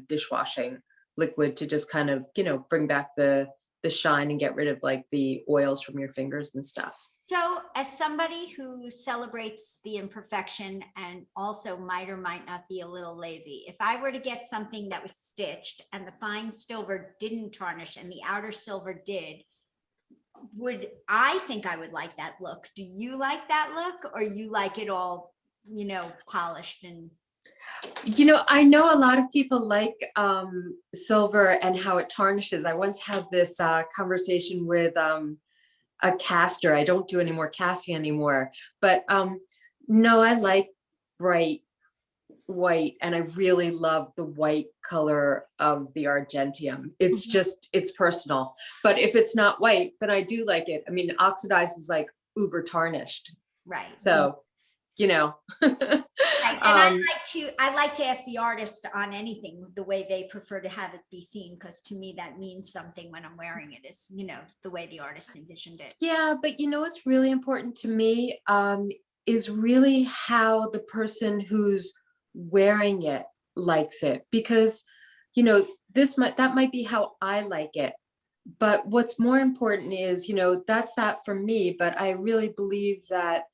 dishwashing liquid to just kind of, bring back the shine and get rid of like the oils from your fingers and stuff. So as somebody who celebrates the imperfection and also might or might not be a little lazy, if I were to get something that was stitched and the fine silver didn't tarnish and the outer silver did, I think I would like that look. Do you like that look, or you like it all, polished and? I know a lot of people like silver and how it tarnishes. I once had this conversation with a caster. I don't do any more casting anymore, but no, I like bright white, and I really love the white color of the argentium. It's just, it's personal. But if it's not white, then I do like it. I mean, oxidized is like uber tarnished. Right. So, Right. And I like to ask the artist on anything the way they prefer to have it be seen, because to me that means something when I'm wearing it, is the way the artist envisioned it. Yeah, but what's really important to me is really how the person who's wearing it likes it, because that might be how I like it, but what's more important is that's that for me. But I really believe that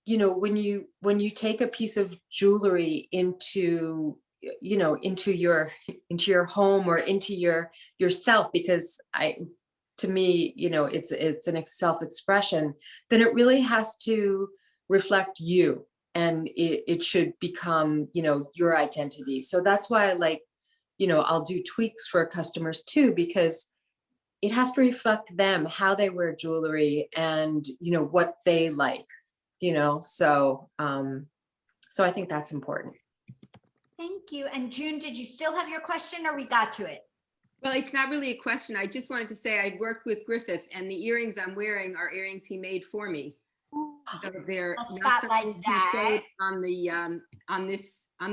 when you take a piece of jewelry into your home or into yourself, because to me it's an self-expression, then it really has to reflect you, and it should become your identity. So that's why I like I'll do tweaks for customers too, because it has to reflect them, how they wear jewelry, and what they like. So I think that's important. Thank you. And June, did you still have your question, or we got to it? Well, it's not really a question. I just wanted to say I'd worked with Griffith, and the earrings I'm wearing are earrings he made for me. So they're not like that on the on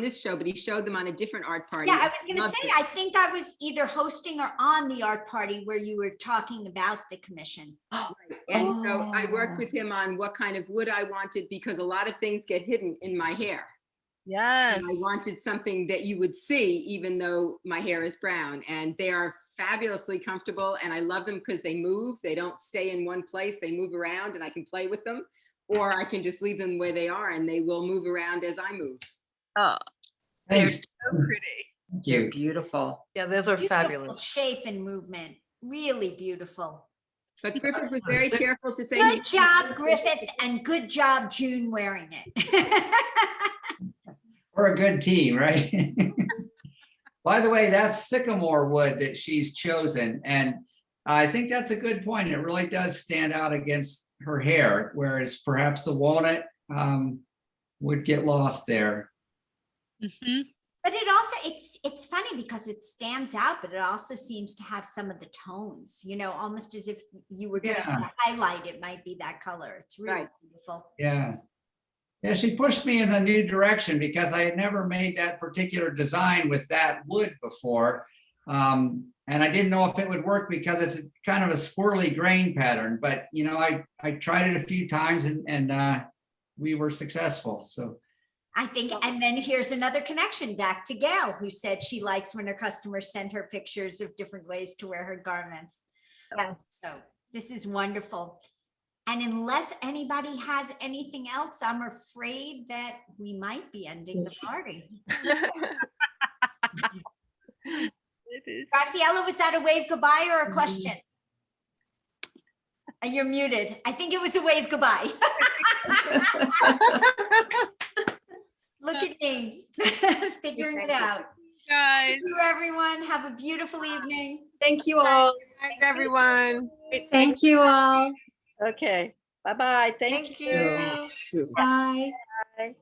this show, but he showed them on a different art party. Yeah, I was going to say, I think I was either hosting or on the art party where you were talking about the commission. Right. And so I worked with him on what kind of wood I wanted, because a lot of things get hidden in my hair. Yes. And I wanted something that you would see, even though my hair is brown, and they are fabulously comfortable, and I love them because they move. They don't stay in one place. They move around, and I can play with them, or I can just leave them where they are, and they will move around as I move. Oh, they're Thanks. so pretty. Thank They're you. beautiful. Yeah, those are Beautiful fabulous. shape and movement, really beautiful. But Griffith was very careful to say. Good job, Griffith, and good job, June, wearing it. We're a good team, right? By the way, that's sycamore wood that she's chosen. And I think that's a good point. It really does stand out against her hair, whereas perhaps the walnut would get lost there. Mhm. But it also, it's funny because it stands out, but it also seems to have some of the tones, you know, almost as if you were going to highlight, it might be that color. It's really Right. beautiful. Yeah. Yeah, she pushed me in the new direction because I had never made that particular design with that wood before. And I didn't know if it would work because it's kind of a squirrely grain pattern, but you know, I tried it a few times and we were successful. So I think, and then here's another connection back to Gail, who said she likes when her customers send her pictures of different ways to wear her garments. Yes. So this is wonderful. And unless anybody has anything else, I'm afraid that we might be ending the party. It is. Graciela, was that a wave goodbye or a question? You're muted. I think it was a wave goodbye. Look at me, figuring it out. Guys. Thank you, everyone. Have a beautiful evening. Thank you all. Good night, everyone. Thank you all. Okay. Bye-bye. Thank you. Bye. Bye.